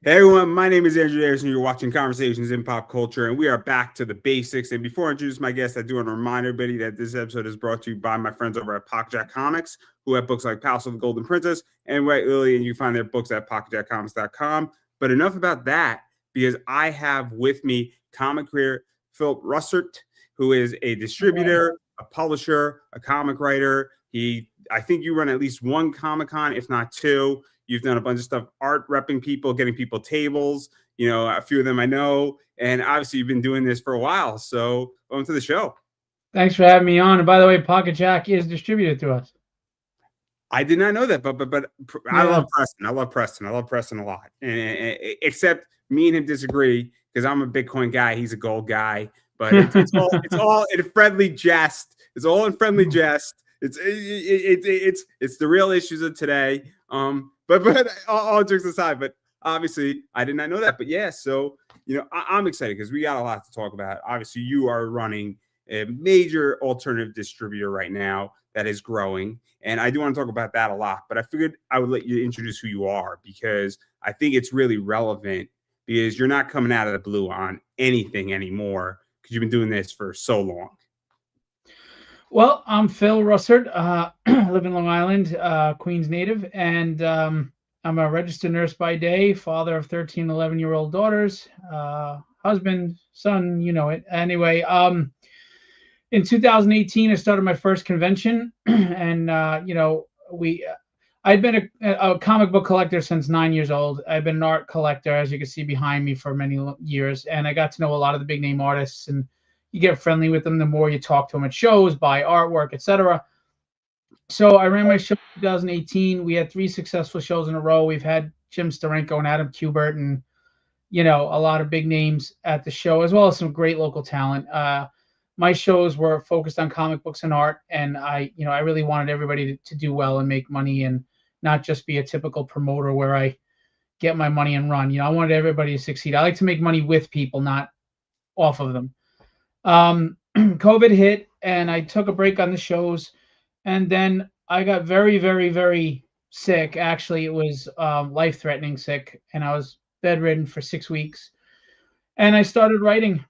Hey everyone, my name is Andrew Harrison. You're watching Conversations in Pop Culture, and we are back to the basics. And before I introduce my guest, I do want to remind everybody that this episode is brought to you by my friends over at PocketJack Comics, who have books like Palace of the Golden Princess and White Lily, and you find their books at PocketJackComics.com. But enough about that, because I have with me comic creator Phillip Russertt, who is a distributor, a publisher, a comic writer. I think you run at least one Comic-Con, if not two. You've done a bunch of stuff, art repping people, getting people tables. You know, a few of them I know. And obviously, you've been doing this for a while. So, welcome to the show. Thanks for having me on. And by the way, Pocket Jack is distributed through us. I did not know that, but I love Preston. I love Preston. I love Preston a lot. Except me and him disagree because I'm a Bitcoin guy. He's a gold guy. But it's all in a friendly jest. It's all in friendly jest. It's the real issues of today. But all jokes aside, but obviously I did not know that. But yeah, so I'm excited because we got a lot to talk about. Obviously, you are running a major alternative distributor right now that is growing, and I do want to talk about that a lot. But I figured I would let you introduce who you are because I think it's really relevant because you're not coming out of the blue on anything anymore because you've been doing this for so long. Well, I'm Phil Russertt. I live in Long Island, Queens native, and I'm a registered nurse by day, father of 13, 11-year-old daughters, husband, son, you know it. Anyway, in 2018, I started my first convention, and I'd been a comic book collector since 9 years old. I've been an art collector, as you can see behind me, for many years, and I got to know a lot of the big name artists, and you get friendly with them the more you talk to them at shows, buy artwork, etc. So I ran my show in 2018. We had 3 successful shows in a row. We've had Jim Steranko and Adam Kubert and a lot of big names at the show, as well as some great local talent. My shows were focused on comic books and art, and I really wanted everybody to do well and make money and not just be a typical promoter where I get my money and run. I wanted everybody to succeed. I like to make money with people, not off of them. COVID hit and I took a break on the shows, and then I got very, very, very sick. Actually, it was life-threatening sick, and I was bedridden for 6 weeks. And I started writing,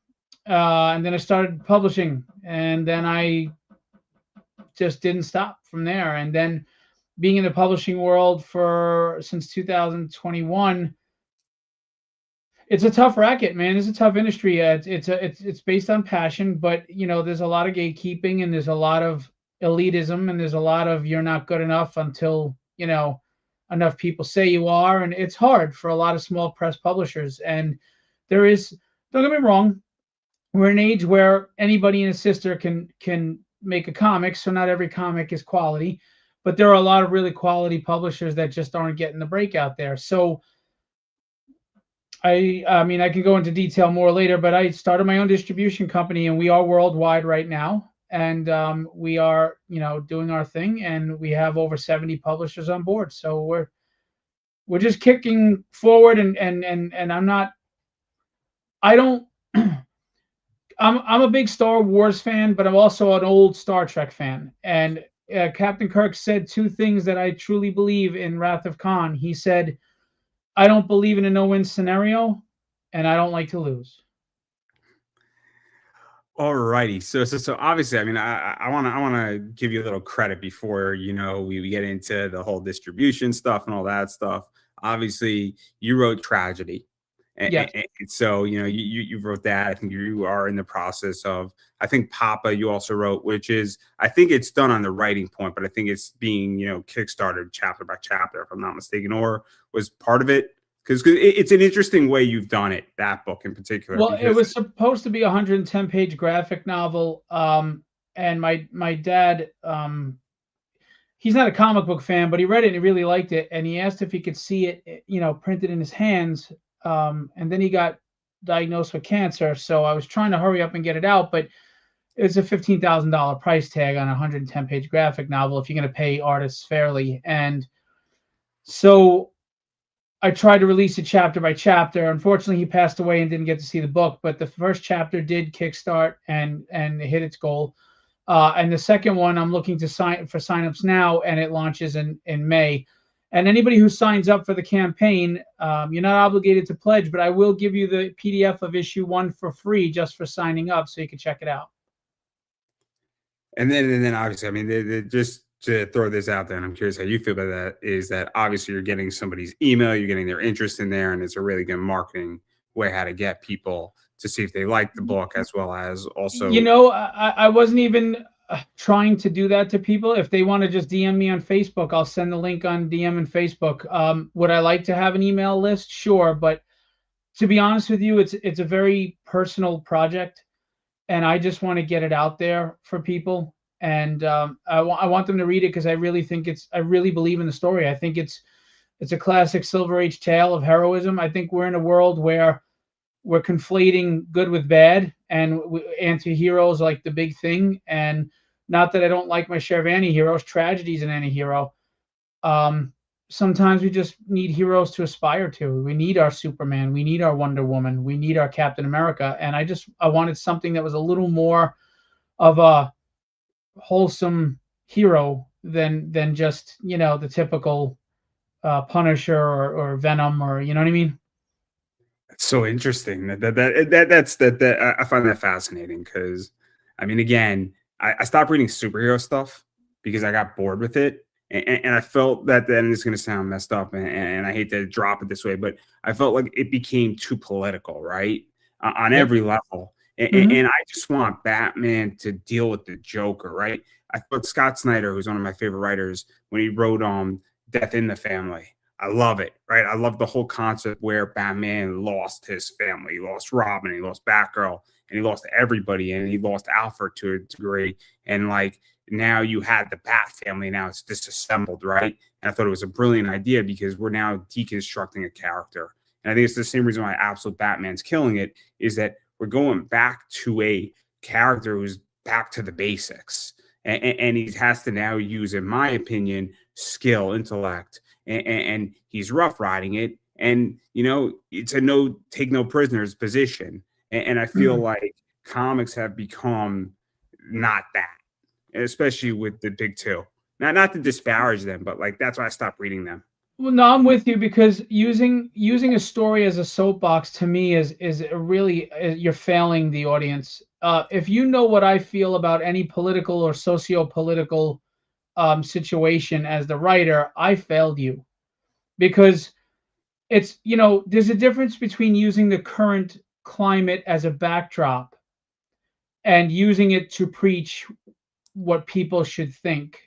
and then I started publishing, and then I just didn't stop from there. And then being in the publishing world since 2021. It's a tough racket, man. It's a tough industry. It's based on passion, but there's a lot of gatekeeping, and there's a lot of elitism, and there's a lot of you're not good enough until enough people say you are, and it's hard for a lot of small press publishers. And don't get me wrong, we're in an age where anybody and his sister can make a comic, so not every comic is quality, but there are a lot of really quality publishers that just aren't getting the break out there. So I mean, I can go into detail more later, but I started my own distribution company, and we are worldwide right now. And we are, doing our thing, and we have over 70 publishers on board. So we're just kicking forward, and I'm a big Star Wars fan, but I'm also an old Star Trek fan. And Captain Kirk said 2 things that I truly believe in Wrath of Khan. He said, I don't believe in a no-win scenario, and I don't like to lose. All righty. So obviously, I mean, I want to give you a little credit before we get into the whole distribution stuff and all that stuff. Obviously, you wrote Tragedy. Yes. And so you wrote that. I think you are in the process of, I think Papa you also wrote, which is, I think it's done on the writing point, but I think it's being kickstarted chapter by chapter, if I'm not mistaken, or was part of it, because it's an interesting way you've done it, that book in particular. Well, it was supposed to be a 110-page graphic novel, and my dad, he's not a comic book fan, but he read it and he really liked it, and he asked if he could see it printed in his hands. And then he got diagnosed with cancer. So I was trying to hurry up and get it out, but it's a $15,000 price tag on a 110-page graphic novel if you're going to pay artists fairly. And so I tried to release it chapter by chapter. Unfortunately, he passed away and didn't get to see the book, but the first chapter did kickstart and hit its goal. And the second one, I'm looking to sign for signups now, and it launches in May. And anybody who signs up for the campaign, you're not obligated to pledge, but I will give you the PDF of issue 1 for free just for signing up, so you can check it out. And then obviously, I mean, just to throw this out there, and I'm curious how you feel about that, is that obviously you're getting somebody's email, you're getting their interest in there, and it's a really good marketing way how to get people to see if they like the book, as well as also. I wasn't even trying to do that to people. If they want to just DM me on Facebook, I'll send the link on DM and Facebook. Would I like to have an email list? Sure, but to be honest with you, it's a very personal project, and I just want to get it out there for people. And I want them to read it because I really think I really believe in the story. I think it's a classic Silver Age tale of heroism. I think we're in a world where we're conflating good with bad, and anti-heroes are like the big thing. And not that I don't like my share of anti-heroes, tragedy's an anti-hero. Sometimes we just need heroes to aspire to. We need our Superman, we need our Wonder Woman, we need our Captain America. And I wanted something that was a little more of a wholesome hero than just, the typical Punisher or Venom, or you know what I mean. It's so interesting that I find that fascinating because, I mean, again, I stopped reading superhero stuff because I got bored with it, and I felt that then it's going to sound messed up, and I hate to drop it this way, but I felt like it became too political, right, on Yep. every level, Hmm. and I just want Batman to deal with the Joker, right? I thought Scott Snyder, who's one of my favorite writers, when he wrote Death in the Family. I love it, right? I love the whole concept where Batman lost his family. He lost Robin, he lost Batgirl, and he lost everybody, and he lost Alfred to a degree. And like now you had the Bat family, now it's disassembled, right? And I thought it was a brilliant idea because we're now deconstructing a character. And I think it's the same reason why Absolute Batman's killing it is that we're going back to a character who's back to the basics. And he has to now use, in my opinion, skill, intellect, and he's rough riding it. And it's a no take no prisoners position. And I feel like comics have become not that, especially with the big two. Not to disparage them, but like that's why I stopped reading them. Well, no, I'm with you because using a story as a soapbox to me is a really you're failing the audience. If you know what I feel about any political or socio-political situation as the writer, I failed you because there's a difference between using the current climate as a backdrop and using it to preach what people should think.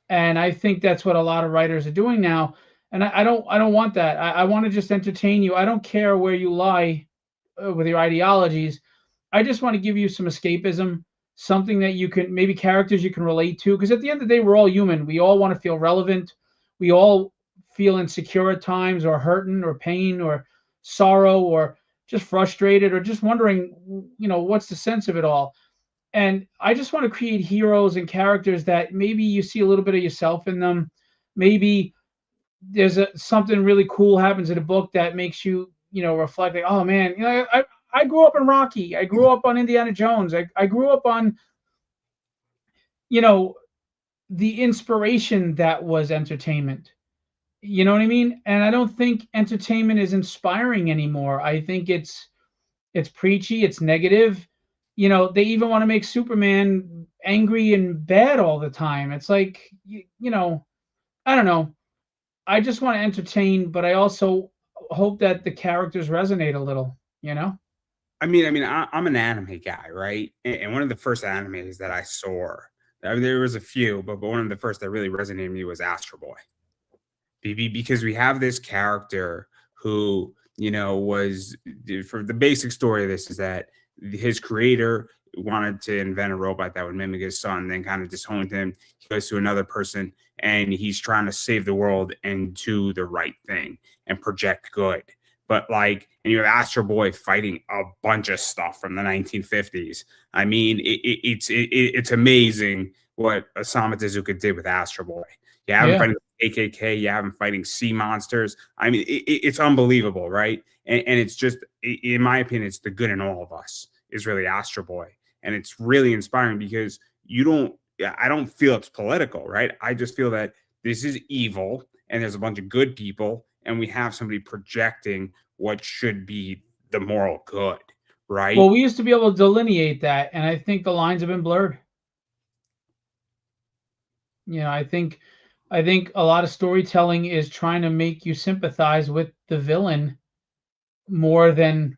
And I think that's what a lot of writers are doing now. And I don't want that. I want to just entertain you. I don't care where you lie with your ideologies. I just want to give you some escapism, something that you can, maybe characters you can relate to. Because at the end of the day, we're all human. We all want to feel relevant. We all feel insecure at times, or hurting, or pain, or sorrow, or just frustrated, or just wondering, what's the sense of it all. And I just want to create heroes and characters that maybe you see a little bit of yourself in them. Maybe there's something really cool happens in a book that makes you, reflect, like, oh man, I grew up in Rocky. I grew up on Indiana Jones. I grew up on, you know, the inspiration that was entertainment. You know what I mean? And I don't think entertainment is inspiring anymore. I think it's preachy, it's negative. They even want to make Superman angry and bad all the time. It's like, I don't know. I just want to entertain, but I also hope that the characters resonate a little, you know? I'm an anime guy, right? And one of the first animes that I saw, I mean, there was a few, but one of the first that really resonated with me was Astro Boy. Because we have this character who was, for the basic story of this is that his creator wanted to invent a robot that would mimic his son, then kind of disowned him. He goes to another person and he's trying to save the world and do the right thing and project good. But like, and you have Astro Boy fighting a bunch of stuff from the 1950s. I mean, it's amazing what Osamu Tezuka did with Astro Boy. You have him Yeah. fighting AKK, you have him fighting sea monsters. I mean, it's unbelievable, right? And it's just, in my opinion, it's the good in all of us is really Astro Boy, and it's really inspiring because I don't feel it's political, right? I just feel that this is evil, and there's a bunch of good people, and we have somebody projecting what should be the moral good, Well, right? we used to be able to delineate that, and I think the lines have been blurred. I think a lot of storytelling is trying to make you sympathize with the villain more than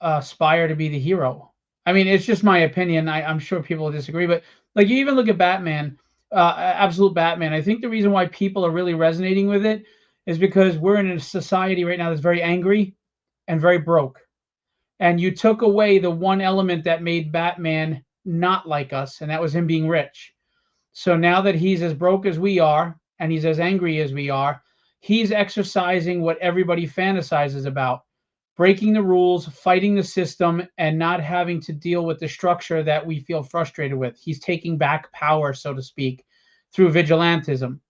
aspire to be the hero. I mean, it's just my opinion. I'm sure people will disagree, but like you even look at Batman, Absolute Batman. I think the reason why people are really resonating with it is because we're in a society right now that's very angry and very broke. And you took away the one element that made Batman not like us, and that was him being rich. So now that he's as broke as we are and he's as angry as we are, he's exercising what everybody fantasizes about: breaking the rules, fighting the system, and not having to deal with the structure that we feel frustrated with. He's taking back power, so to speak, through vigilantism.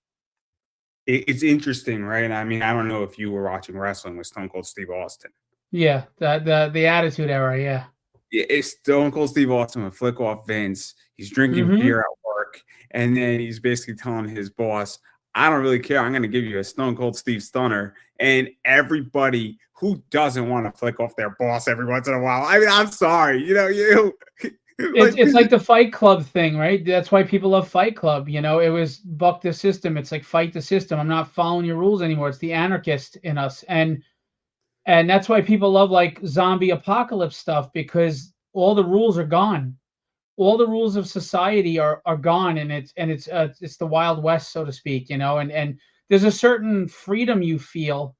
It's interesting, right? I mean, I don't know if you were watching wrestling with Stone Cold Steve Austin. Yeah, the Attitude Era. Yeah. Yeah, it's Stone Cold Steve Austin would flick off Vince. He's drinking Mm-hmm. beer at work, and then he's basically telling his boss, "I don't really care. I'm going to give you a Stone Cold Steve Stunner." And everybody who doesn't want to flick off their boss every once in a while. I mean, I'm sorry, you It's like it's like the Fight Club thing, right? That's why people love Fight Club. It was buck the system. It's like fight the system. I'm not following your rules anymore. It's the anarchist in us, and that's why people love like zombie apocalypse stuff, because all the rules are gone. All the rules of society are gone, and it's the Wild West, so to speak. And there's a certain freedom you feel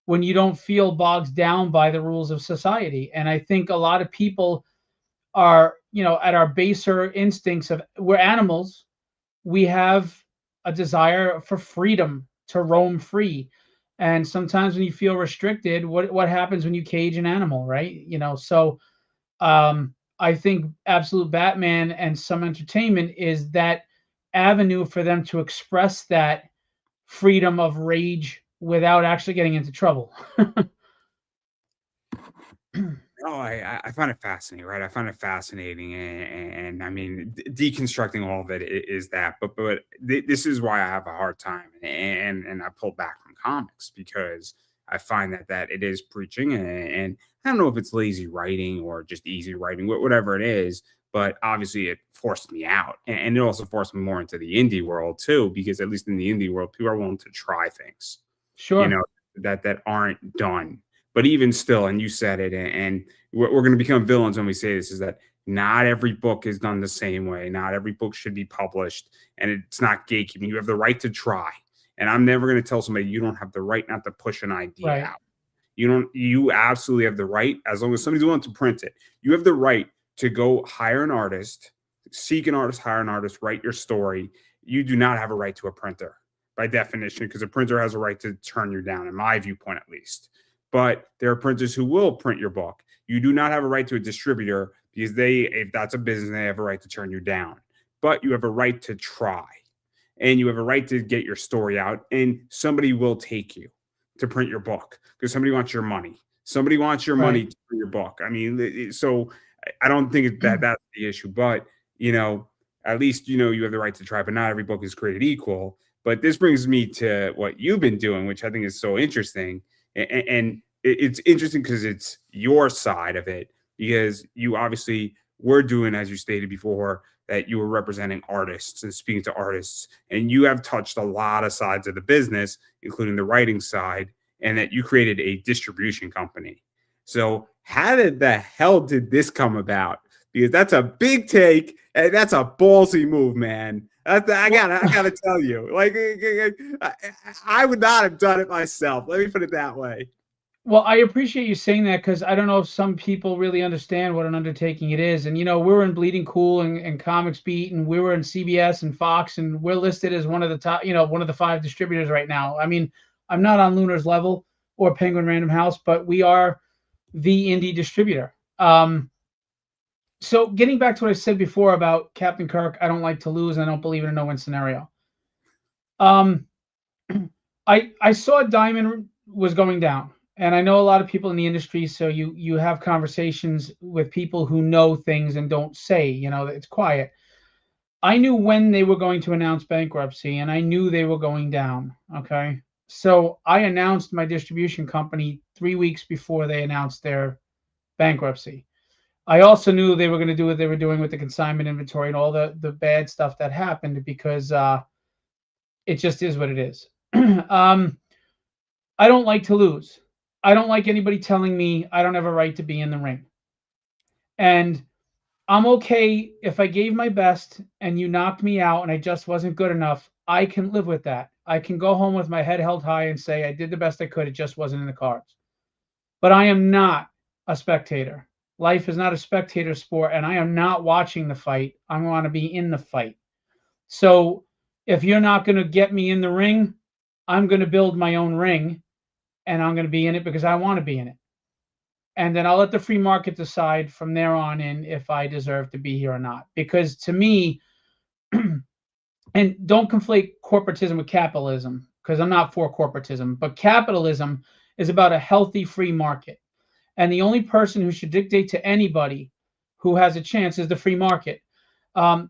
when you don't feel bogged down by the rules of society. And I think a lot of people are, at our baser instincts of we're animals, we have a desire for freedom to roam free. And sometimes when you feel restricted, what happens when you cage an animal, right? So I think Absolute Batman and some entertainment is that avenue for them to express that freedom of rage without actually getting into trouble. Oh, I find it fascinating, right? I find it fascinating, and I mean, deconstructing all of it is that, but this is why I have a hard time, and I pull back from comics because I find that it is preaching, and I don't know if it's lazy writing or just easy writing, whatever it is, but obviously it forced me out, and it also forced me more into the indie world too, because at least in the indie world, people are willing to try things, you Sure. know, that aren't done. But even still, and you said it, and we're going to become villains when we say this, is that not every book is done the same way. Not every book should be published, and it's not gatekeeping. You have the right to try. And I'm never going to tell somebody you don't have the right not to push an idea Right. out. You absolutely have the right, as long as somebody's willing to print it, you have the right to go hire an artist, seek an artist, hire an artist, write your story. You do not have a right to a printer by definition, because a printer has a right to turn you down, in my viewpoint at least. But there are printers who will print your book. You do not have a right to a distributor, because if that's a business, they have a right to turn you down. But you have a right to try, and you have a right to get your story out, and somebody will take you to print your book because somebody wants your money. Somebody wants your money Right. to print your book. I mean, so I don't think that's the issue, but at least you have the right to try. But not every book is created equal. But this brings me to what you've been doing, which I think is so interesting, and it's interesting because it's your side of it, because you obviously were doing, as you stated before, that you were representing artists and speaking to artists, and you have touched a lot of sides of the business, including the writing side, and that you created a distribution company. So how the hell did this come about? Because that's a big take, and that's a ballsy move, man. I Well, gotta tell you, like I would not have done it myself. Let me put it that way. well, I appreciate you saying that, because I don't know if some people really understand what an undertaking it is. And we're in Bleeding Cool and Comics Beat, and we were in CBS and Fox, and we're listed as one of the top, one of the 5 distributors right now. I mean, I'm not on Lunar's level or Penguin Random House, but we are the indie distributor. So getting back to what I said before about Captain Kirk, I don't like to lose, and I don't believe in a no-win scenario. Um, I saw Diamond was going down, and I know a lot of people in the industry. So you have conversations with people who know things and don't say. It's quiet. I knew when they were going to announce bankruptcy, and I knew they were going down. Okay. So I announced my distribution company 3 weeks before they announced their bankruptcy. I also knew they were going to do what they were doing with the consignment inventory and all the bad stuff that happened, because it just is what it is. um, I don't like to lose. I don't like anybody telling me I don't have a right to be in the ring. And I'm okay if I gave my best and you knocked me out and I just wasn't good enough. I can live with that. I can go home with my head held high and say I did the best I could. It just wasn't in the cards. But I am not a spectator. Life is not a spectator sport, and I am not watching the fight. I want to be in the fight. So if you're not going to get me in the ring, I'm going to build my own ring, and I'm going to be in it because I want to be in it. And then I'll let the free market decide from there on in if I deserve to be here or not. Because to me, and don't conflate corporatism with capitalism, because I'm not for corporatism, but capitalism is about a healthy free market. And the only person who should dictate to anybody who has a chance is the free market. I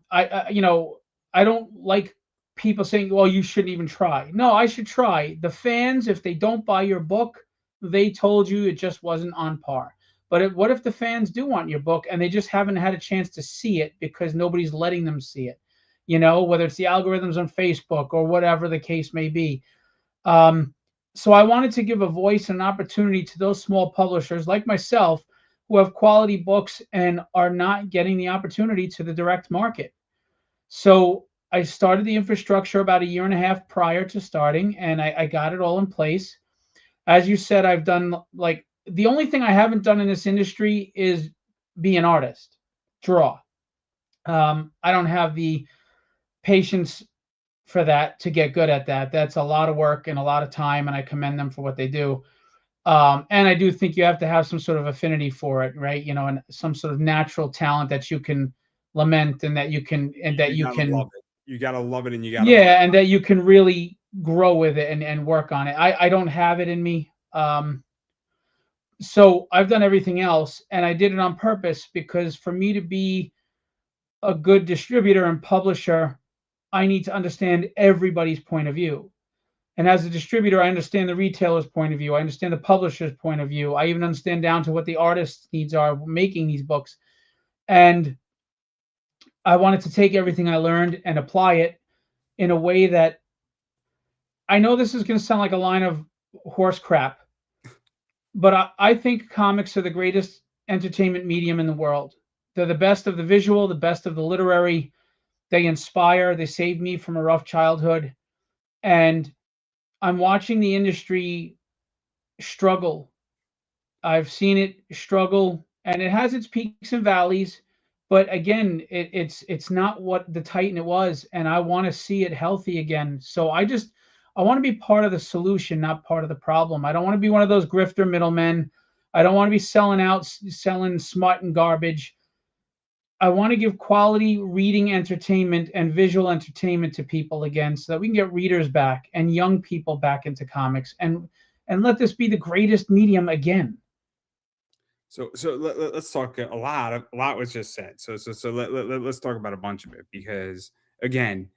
don't like people saying, "Well, you shouldn't even try." No, I should try. The fans, if they don't buy your book, they told you it just wasn't on par. But what if the fans do want your book and they just haven't had a chance to see it because nobody's letting them see it? Whether it's the algorithms on Facebook or whatever the case may be. Um, so I wanted to give a voice and an opportunity to those small publishers like myself who have quality books and are not getting the opportunity to the direct market. So I started the infrastructure about a year and a half prior to starting, and I got it all in place. As you said, I've done, like, the only thing I haven't done in this industry is be an artist, draw. I don't have the patience for that to get good at that. That's a lot of work and a lot of time, and I commend them for what they do. And I do think you have to have some sort of affinity for it, right? And some sort of natural talent that you can lament, and that you can, and that You you gotta can, love it. You gotta love it, and you gotta yeah, vibe. and that you can really grow with it and work on it. I don't have it in me. So I've done everything else, and I did it on purpose, because for me to be a good distributor and publisher, I need to understand everybody's point of view. And as a distributor, I understand the retailer's point of view. I understand the publisher's point of view. I even understand down to what the artist's needs are making these books. And I wanted to take everything I learned and apply it in a way that, I know this is going to sound like a line of horse crap, but I think comics are the greatest entertainment medium in the world. They're the best of the visual, the best of the literary. They inspire. They saved me from a rough childhood. And I'm watching the industry struggle. I've seen it struggle, and it has its peaks and valleys. But again, it's not what the Titan it was, and I want to see it healthy again. So I want to be part of the solution, not part of the problem. I don't want to be one of those grifter middlemen. I don't want to be selling smut and garbage. I want to give quality reading entertainment and visual entertainment to people again, so that we can get readers back and young people back into comics, and let this be the greatest medium again. So let's talk a lot was just said. Let's talk about a bunch of it, because again,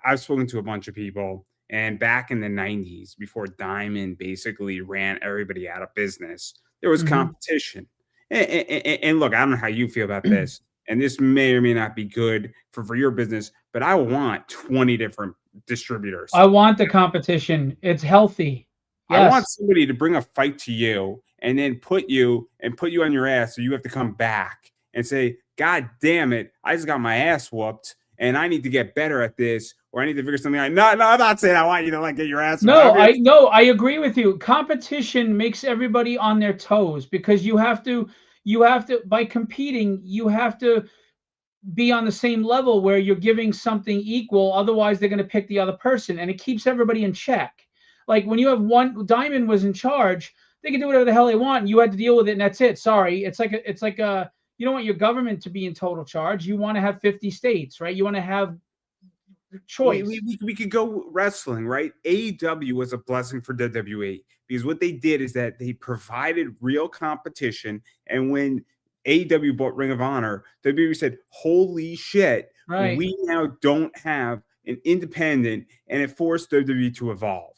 I've spoken to a bunch of people, and back in the '90s, before Diamond basically ran everybody out of business, there was Hmm. competition. And look, I don't know how you feel about this, and this may or may not be good for your business, but I want 20 different distributors. I want the competition. It's healthy. I want Yes. somebody to bring a fight to you and then put you on your ass, so you have to come back and say, "God damn it, I just got my ass whooped and I need to get better at this, or I need to figure something out." No, no, I'm not saying I want you to like get your ass whooped. No, I agree with you. Competition makes everybody on their toes, because you have to by competing, you have to be on the same level where you're giving something equal. Otherwise, they're going to pick the other person, and it keeps everybody in check. Like when you have one, Diamond was in charge, they can do whatever the hell they want, and you had to deal with it, and that's it. Sorry, it's like a you don't want your government to be in total charge. You want to have 50 states, right? You want to have we, we, choice. we we could go wrestling, right? AEW was a blessing for WWE, because what they did is that they provided real competition. And when AEW bought Ring of Honor, WWE said, "Holy shit, Right. We now don't have an independent, and it forced WWE to evolve.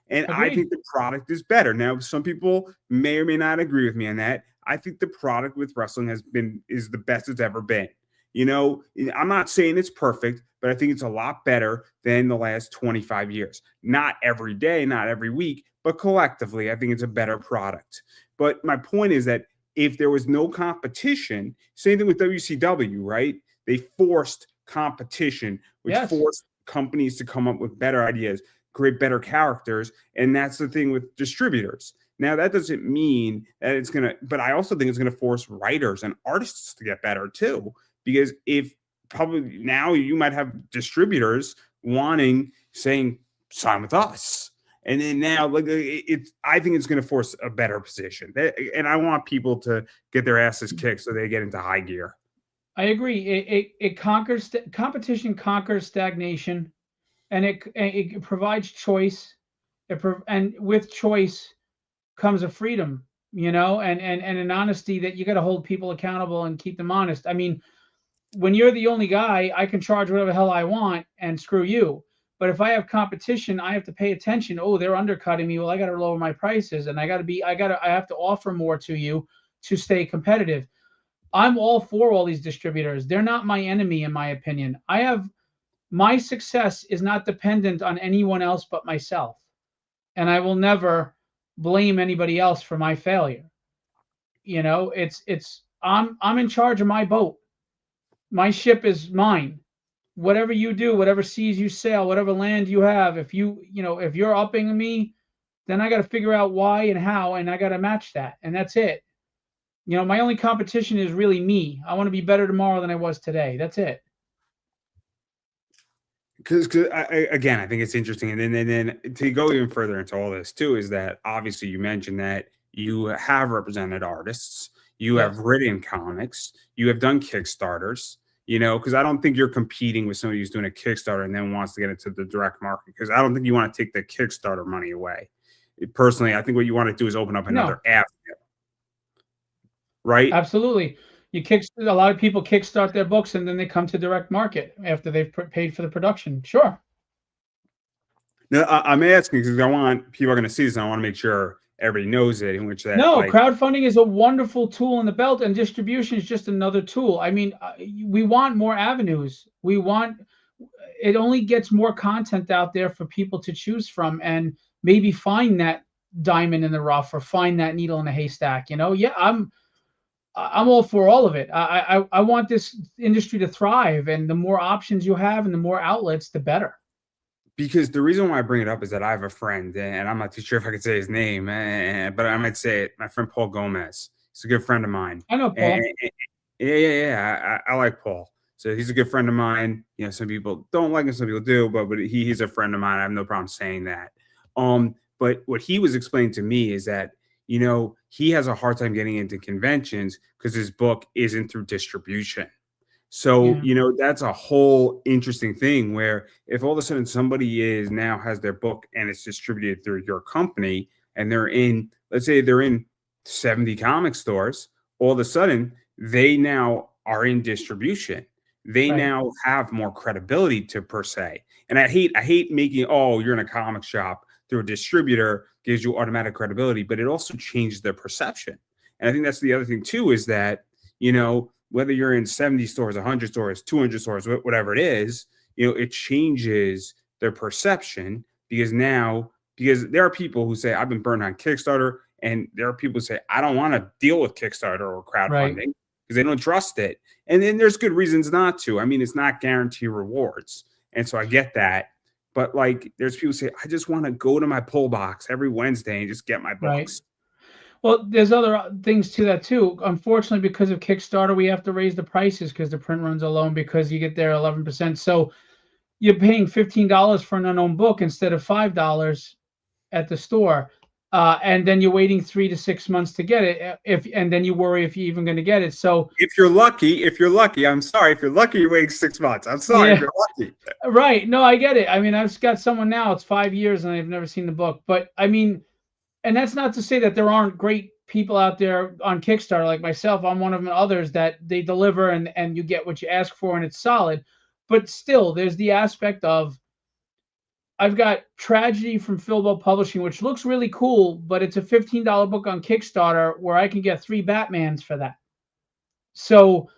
And I Agreed. think the product is better. Now, some people may or may not agree with me on that. I think the product with wrestling is the best it's ever been. You know, I'm not saying it's perfect, but I think it's a lot better than the last 25 years. Not every day, not every week, but collectively, I think it's a better product. But my point is that if there was no competition, same thing with WCW, right? They forced competition, which Yes. forced companies to come up with better ideas, create better characters. And that's the thing with distributors. Now, that doesn't mean that it's going to, but I also think it's going to force writers and artists to get better too. Because if probably now you might have distributors saying, sign with us. And then now, like I think it's going to force a better position, and I want people to get their asses kicked so they get into high gear. I agree. It conquers competition, conquers stagnation, and it provides choice. And with choice comes a freedom, and an honesty that you got to hold people accountable and keep them honest. I mean, when you're the only guy, I can charge whatever the hell I want and screw you. But if I have competition, I have to pay attention. Oh, they're undercutting me. Well, I got to lower my prices, and I have to offer more to you to stay competitive. I'm all for all these distributors. They're not my enemy, in my opinion. My success is not dependent on anyone else but myself, and I will never blame anybody else for my failure. I'm in charge of my boat. My ship is mine. Whatever you do, whatever seas you sail, whatever land you have, if you're upping me, then I got to figure out why and how, and I got to match that, and that's it. My only competition is really me. I want to be better tomorrow than I was today. That's it. Because again, I think it's interesting, and then to go even further into all this too is that obviously you mentioned that you have represented artists, you have Yes. written comics, you have done Kickstarters. Because I don't think you're competing with somebody who's doing a Kickstarter and then wants to get into the direct market. Because I don't think you want to take the Kickstarter money away. Personally, I think what you want to do is open up another No, avenue, right? absolutely. A lot of people kickstart their books and then they come to direct market after they've paid for the production. Sure. Now, I'm asking because I want people are going to see this, and I want to make sure everybody knows it. In which that, No, like, crowdfunding is a wonderful tool in the belt, and distribution is just another tool. I mean, we want more avenues. It only gets more content out there for people to choose from and maybe find that diamond in the rough or find that needle in a haystack. Yeah, I'm all for all of it. I want this industry to thrive, and the more options you have and the more outlets, the better. because the reason why I bring it up is that I have a friend, and I'm not too sure if I could say his name, but I might say it. My friend Paul Gomez. He's a good friend of mine. I know, And, Paul. yeah. I like Paul. So he's a good friend of mine. Some people don't like him, some people do, but he's a friend of mine. I have no problem saying that. But what he was explaining to me is that he has a hard time getting into conventions because his book isn't through distribution. So, Yeah, that's a whole interesting thing where if all of a sudden somebody now has their book and it's distributed through your company and let's say they're in 70 comic stores, all of a sudden they now are in distribution. They right, now have more credibility to per se. And I hate making, oh, you're in a comic shop through a distributor gives you automatic credibility, but it also changes their perception. And I think that's the other thing too, is that, whether you're in 70 stores, 100 stores, 200 stores, whatever it is, it changes their perception because there are people who say, I've been burned on Kickstarter. And there are people who say, I don't want to deal with Kickstarter or right. crowdfunding because they don't trust it. And then there's good reasons not to. I mean, it's not guaranteed rewards. And so I get that. But like, there's people who say, I just want to go to my pull box every Wednesday and just get my Right. books. Well, there's other things to that too. Unfortunately, because of Kickstarter, we have to raise the prices because the print runs alone because you get there 11%. So you're paying $15 for an unknown book instead of $5 at the store, and then you're waiting 3 to 6 months to get it. And then you worry if you're even going to get it. So If you're lucky, I'm sorry. If you're lucky, you're waiting 6 months. I'm sorry if yeah, you're lucky. right. No, I get it. I mean, I've got someone now. It's 5 years and I've never seen the book, but I mean, and that's not to say that there aren't great people out there on Kickstarter like myself. I'm one of them, others that they deliver and you get what you ask for and it's solid. but still, there's the aspect of I've got Tragedy from Phillip Publishing, which looks really cool, but it's a $15 book on Kickstarter where I can get 3 Batmans for that. So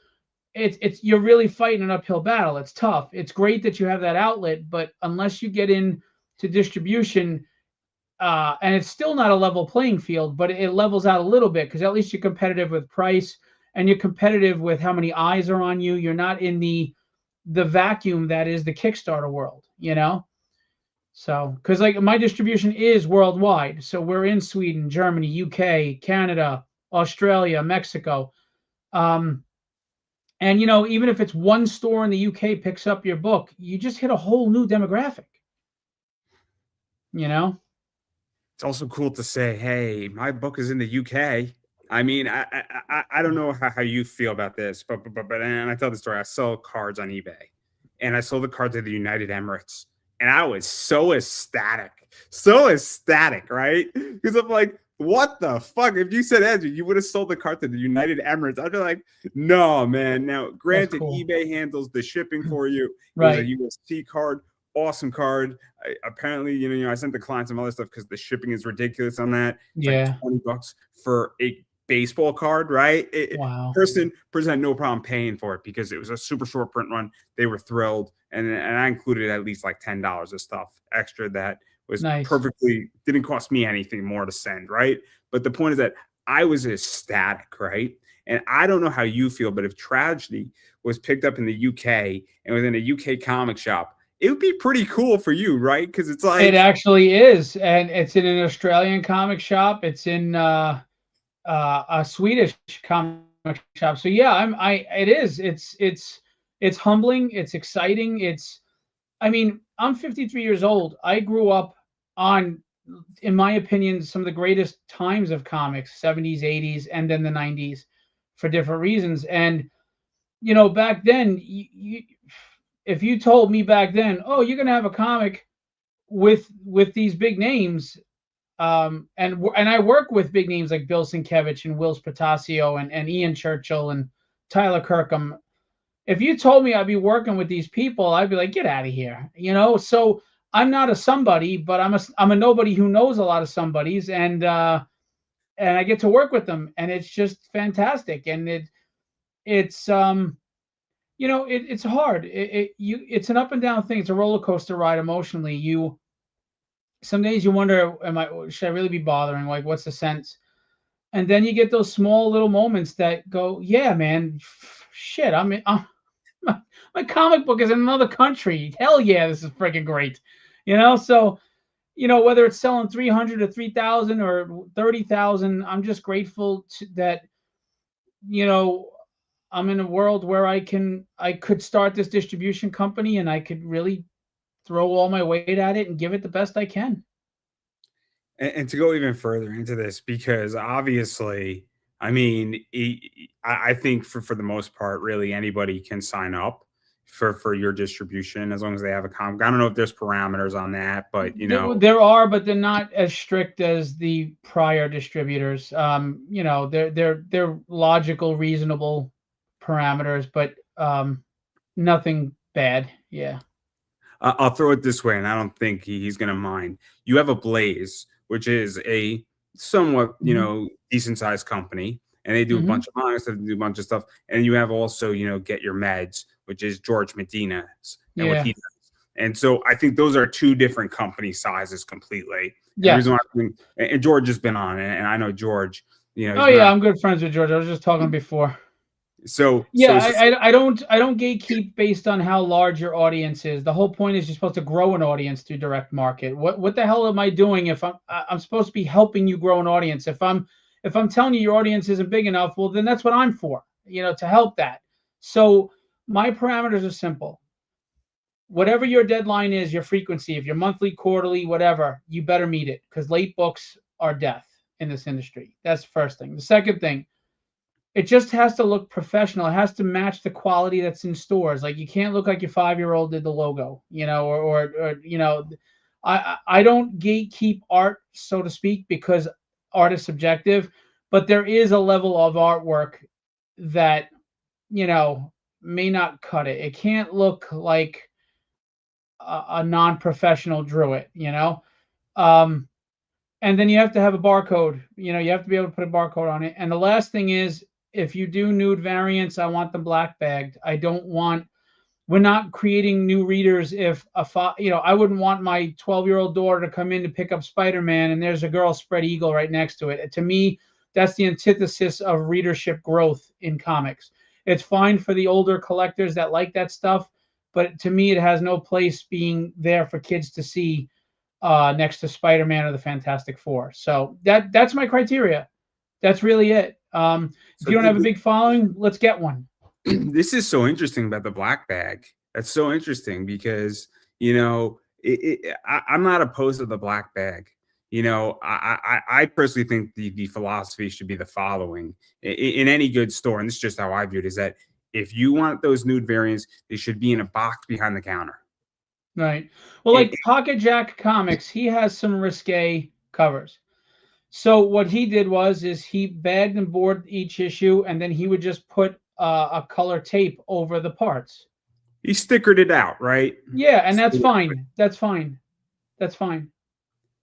it's you're really fighting an uphill battle. It's tough. It's great that you have that outlet, but unless you get into distribution, and it's still not a level playing field, but it levels out a little bit because at least you're competitive with price and you're competitive with how many eyes are on you. You're not in the vacuum that is the Kickstarter world, you know? So, because like my distribution is worldwide. So we're in Sweden, Germany, UK, Canada, Australia, Mexico. Um, and even if it's one store in the UK picks up your book, you just hit a whole new demographic, you know? It's also cool to say, "Hey, my book is in the UK." I mean, I don't know how you feel about this, but and I tell the story. I sell cards on eBay, and I sold the card to the United Emirates, and I was so ecstatic, right? Because I'm like, "What the fuck?" If you said, Andrew, you would have sold the card to the United Emirates, I'd be like, "No, man." Now, That's granted, cool. eBay handles the shipping for you. It was a Right. UST card, awesome card. Apparently, I sent the client some other stuff because the shipping is ridiculous on that. It's like Yeah. $20 for a baseball card, right? Wow. Person had no problem paying for it because it was a super short print run. They were thrilled, and I included at least like $10 of stuff extra that was Nice. perfectly didn't cost me anything more to send, right? But the point is that I was ecstatic, right? And I don't know how you feel, but if Tragedy was picked up in the UK and was in a UK comic shop, it would be pretty cool for you, right? Because it's It like, actually is, and it's in an Australian comic shop. It's in a Swedish comic shop. So yeah, it is. It's humbling. It's exciting. I mean, I'm 53 years old. I grew up on, in my opinion, some of the greatest times of comics, 70s, 80s, and then the 90s, for different reasons. And back then, if you told me back then, oh, you're gonna have a comic with these big names, and I work with big names like Bill Sienkiewicz and Will Spatasio and Ian Churchill and Tyler Kirkham. If you told me I'd be working with these people, I'd be like, get out of here, So I'm not a somebody, but I'm a nobody who knows a lot of somebodies, and I get to work with them, and it's just fantastic. And it's it's hard. It's an up and down thing. It's a roller coaster ride emotionally. Some days you wonder, should I really be bothering? Like, what's the sense? And then you get those small little moments that go, yeah, man, shit. My comic book is in another country. Hell yeah, this is freaking great. So whether it's selling 300 or 3,000 or 30,000, I'm just grateful that you know I'm in a world where I could start this distribution company and I could really throw all my weight at it and give it the best I can. and to go even further into this, because obviously, I mean, I think for the most part, really anybody can sign up for your distribution as long as they have a comic. I don't know if there's parameters on that, but There are, but they're not as strict as the prior distributors. They're logical, reasonable parameters, but nothing bad. Yeah. I'll throw it this way, and I don't think he's going to mind. You have a Blaze, which is a somewhat, Hmm. decent sized company, and they do a Hmm. bunch of manga stuff, they do a bunch of stuff. And you have also, Get Your Meds, which is George Medina's and what Yeah. he does. And so I think those are two different company sizes completely. And the reason Yes. why and George has been on it, and I know George, Oh he's been yeah, on. I'm good friends with George. I was just talking before. So, Yeah, so, so, I don't gatekeep based on how large your audience is. The whole point is you're supposed to grow an audience through direct market. What the hell am I doing if I'm supposed to be helping you grow an audience? If I'm telling you your audience isn't big enough, well then that's what I'm for, to help that. So my parameters are simple. Whatever your deadline is, your frequency, if you're monthly, quarterly, whatever, you better meet it because late books are death in this industry. That's the first thing. The second thing, it just has to look professional. It has to match the quality that's in stores. Like you can't look like your 5-year-old did the logo, I don't gatekeep art, so to speak, because art is subjective, but there is a level of artwork that, you know, may not cut it. It can't look like a non-professional drew it, you know. Um, and then you have to have a barcode. You know, you have to be able to put a barcode on it. And the last thing is, if you do nude variants, I want them black bagged. I don't want. We're not creating new readers. If you know, I wouldn't want my 12-year-old daughter to come in to pick up Spider-Man and there's a girl spread eagle right next to it. To me, that's the antithesis of readership growth in comics. It's fine for the older collectors that like that stuff, but to me, it has no place being there for kids to see next to Spider-Man or the Fantastic Four. So that's my criteria. That's really it. If So you don't have a big following, let's get one. this is so interesting about the black bag. That's so interesting because I'm not opposed to the black bag. I personally think the philosophy should be the following in any good store, and this is just how I view it: is that if you want those nude variants, they should be in a box behind the counter. Right. Well, And, like Pocket Jack Comics, he has some risque covers. So what he did is he bagged and boarded each issue, and then he would just put a color tape over the parts. he stickered it out, right? Yeah, and that's fine. That's fine. That's fine.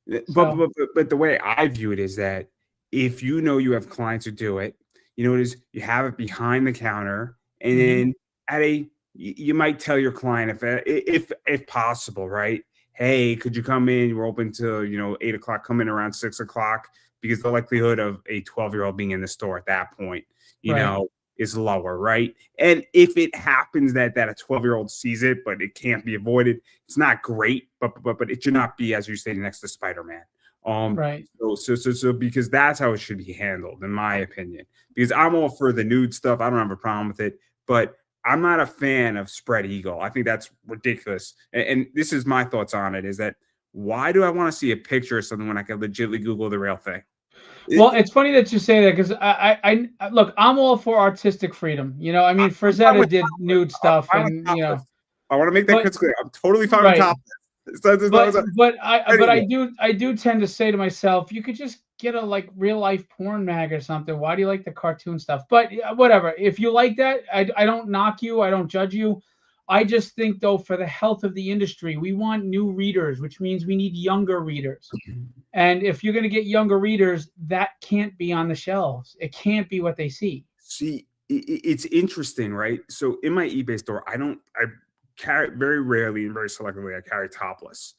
But, So but the way I view it is that if you have clients who do it, it is you have it behind the counter, and then you might tell your client if possible, right? Hey, could you come in? We're open till 8 o'clock. Come in around 6 o'clock because the likelihood of a 12-year-old being in the store at that point, right. is lower, right? And if it happens that a 12-year-old sees it, but it can't be avoided, it's not great, but it should not be, as you say, next to Spider-Man. Right. So because that's how it should be handled, in my opinion. Because I'm all for the nude stuff. I don't have a problem with it, but I'm not a fan of spread eagle. I think that's ridiculous. And this is my thoughts on it: is that why do I want to see a picture of something when I can legitimately Google the real thing? Well, it's funny that you say that because I look, I'm all for artistic freedom. You know, I mean, I'm fine Frazetta with did topless. nude I'm stuff, fine with and topless. I want to make that but clear. I'm totally fine with right. topless. I do tend to say to myself, you could just get a like real life porn mag or something. Why do you like the cartoon stuff? But whatever. If you like that, I don't knock you. I don't judge you. I just think though, for the health of the industry, we want new readers, which means we need younger readers. And if you're going to get younger readers, that can't be on the shelves. It can't be what they see. See, it's interesting, right? So in my eBay store, I carry very rarely and very selectively, I carry topless,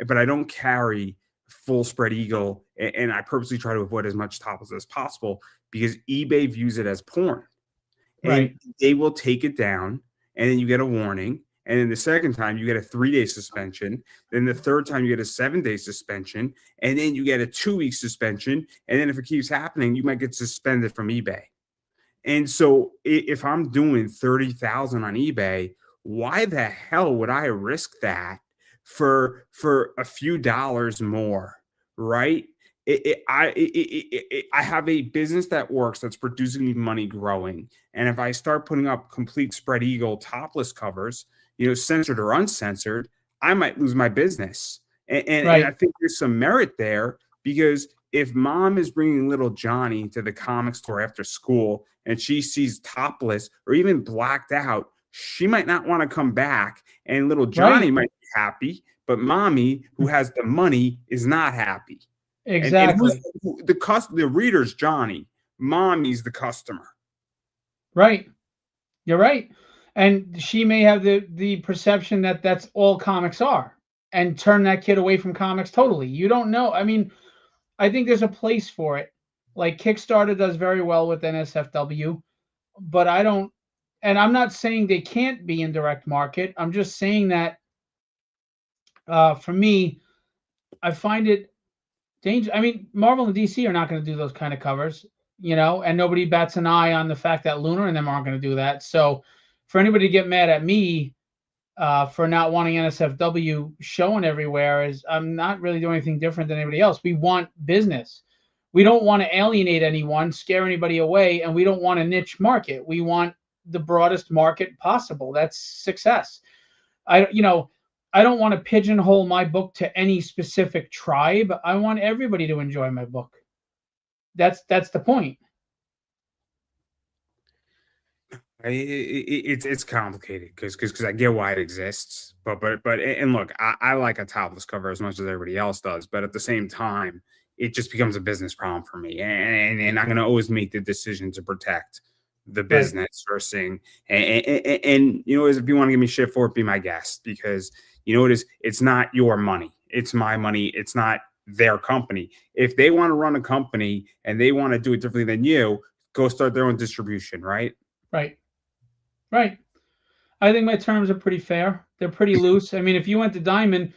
but I don't carry full spread eagle. And I purposely try to avoid as much topless as possible because eBay views it as porn. And Right. they will take it down, and then you get a warning. And then the second time, you get a 3-day suspension. Then the third time, you get a 7-day suspension. And then you get a 2-week suspension. And then if it keeps happening, you might get suspended from eBay. And so if I'm doing 30,000 on eBay, why the hell would I risk that for a few dollars more, right? I have a business that works, that's producing me money, growing. And if I start putting up complete spread eagle topless covers, censored or uncensored, I might lose my business. And I Right. think there's some merit there because if mom is bringing little Johnny to the comic store after school and she sees topless or even blacked out, she might not want to come back. And little Johnny Right. might be happy, but mommy, who has the money, is not happy. And Exactly. the reader's Johnny. Mommy's the customer. Right. You're right. And she may have the perception that that's all comics are and turn that kid away from comics totally. You don't know. I mean, I think there's a place for it. Like Kickstarter does very well with NSFW, but I don't, and I'm not saying they can't be in direct market. I'm just saying that for me, I find it dangerous. I mean, Marvel and DC are not going to do those kind of covers, and nobody bats an eye on the fact that Lunar and them aren't going to do that. So for anybody to get mad at me for not wanting NSFW showing everywhere is I'm not really doing anything different than anybody else. We want business. We don't want to alienate anyone, scare anybody away, and we don't want a niche market. We want the broadest market possible. That's success. I don't want to pigeonhole my book to any specific tribe. I want everybody to enjoy my book. That's the point. It's complicated because I get why it exists, but and look, I like a topless cover as much as everybody else does, but at the same time, it just becomes a business problem for me, and I'm gonna always make the decision to protect the Right. business first thing, and you know, if you want to give me shit for it, be my guest because you know it is. It's not your money, it's my money. It's not their company. If they want to run a company and they want to do it differently than you, go start their own distribution, right? Right. Right. I think my terms are pretty fair. They're pretty loose. I mean, if you went to Diamond,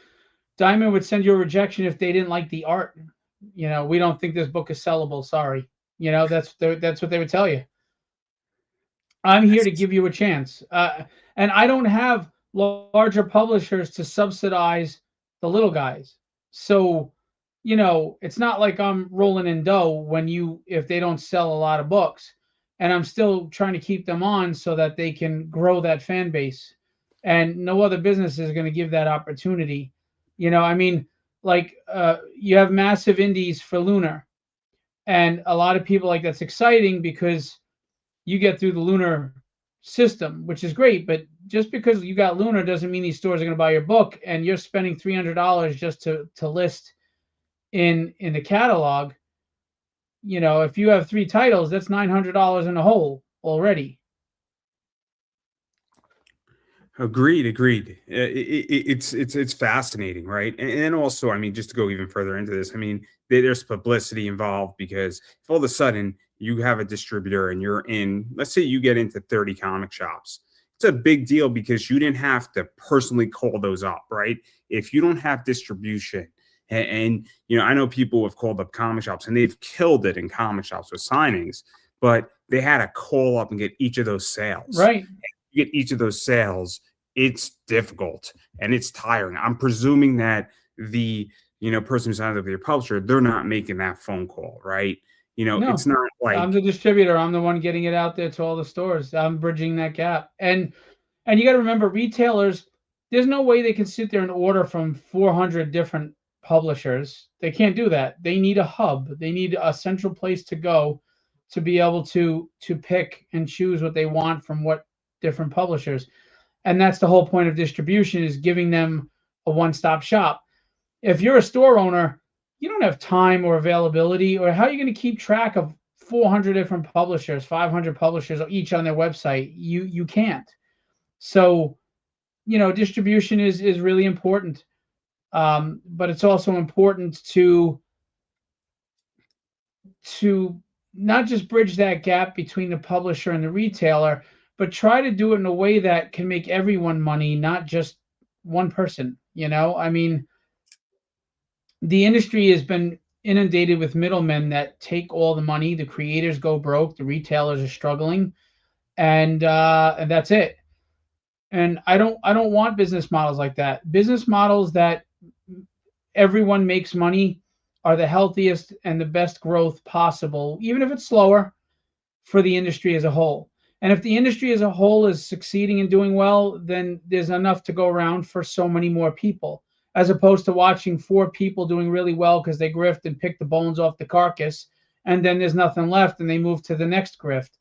Diamond would send you a rejection if they didn't like the art. We don't think this book is sellable. Sorry. That's what they would tell you. I'm here to give you a chance. And I don't have larger publishers to subsidize the little guys. So, it's not like I'm rolling in dough if they don't sell a lot of books. And I'm still trying to keep them on so that they can grow that fan base. And no other business is going to give that opportunity. I mean, like, you have massive indies for Lunar. And a lot of people like that's exciting because you get through the Lunar system, which is great. But just because you got Lunar doesn't mean these stores are going to buy your book, and you're spending $300 just to list in the catalog. If you have three titles, that's $900 in the hole already. Agreed, agreed. It's fascinating, right? And also, I mean, just to go even further into this, I mean, there's publicity involved because if all of a sudden you have a distributor and you're in, let's say you get into 30 comic shops, it's a big deal because you didn't have to personally call those up, right? If you don't have distribution, and you know, I know people have called up comic shops and they've killed it in comic shops with signings, but they had to call up and get each of those sales. Right. Get each of those sales, it's difficult and it's tiring. I'm presuming that the person who signs up with your publisher, they're not making that phone call, right? It's No, not I'm like the distributor. I'm the one getting it out there to all the stores. I'm bridging that gap. And you got to remember, retailers, there's no way they can sit there and order from 400 different publishers. They can't do that. They need a hub. They need a central place to go to be able to pick and choose what they want from what different publishers. And that's the whole point of distribution, is giving them a one-stop shop. If you're a store owner, you don't have time or availability, or how are you going to keep track of 400 different publishers, 500 publishers each on their website? You can't. So, distribution is really important. But it's also important to not just bridge that gap between the publisher and the retailer, but try to do it in a way that can make everyone money, not just one person. I mean, the industry has been inundated with middlemen that take all the money. The creators go broke, the retailers are struggling, and that's it. And I don't want business models like that. Business models that everyone makes money are the healthiest and the best growth possible, even if it's slower, for the industry as a whole. And if the industry as a whole is succeeding and doing well, then there's enough to go around for so many more people, as opposed to watching four people doing really well because they grift and pick the bones off the carcass, and then there's nothing left and they move to the next grift.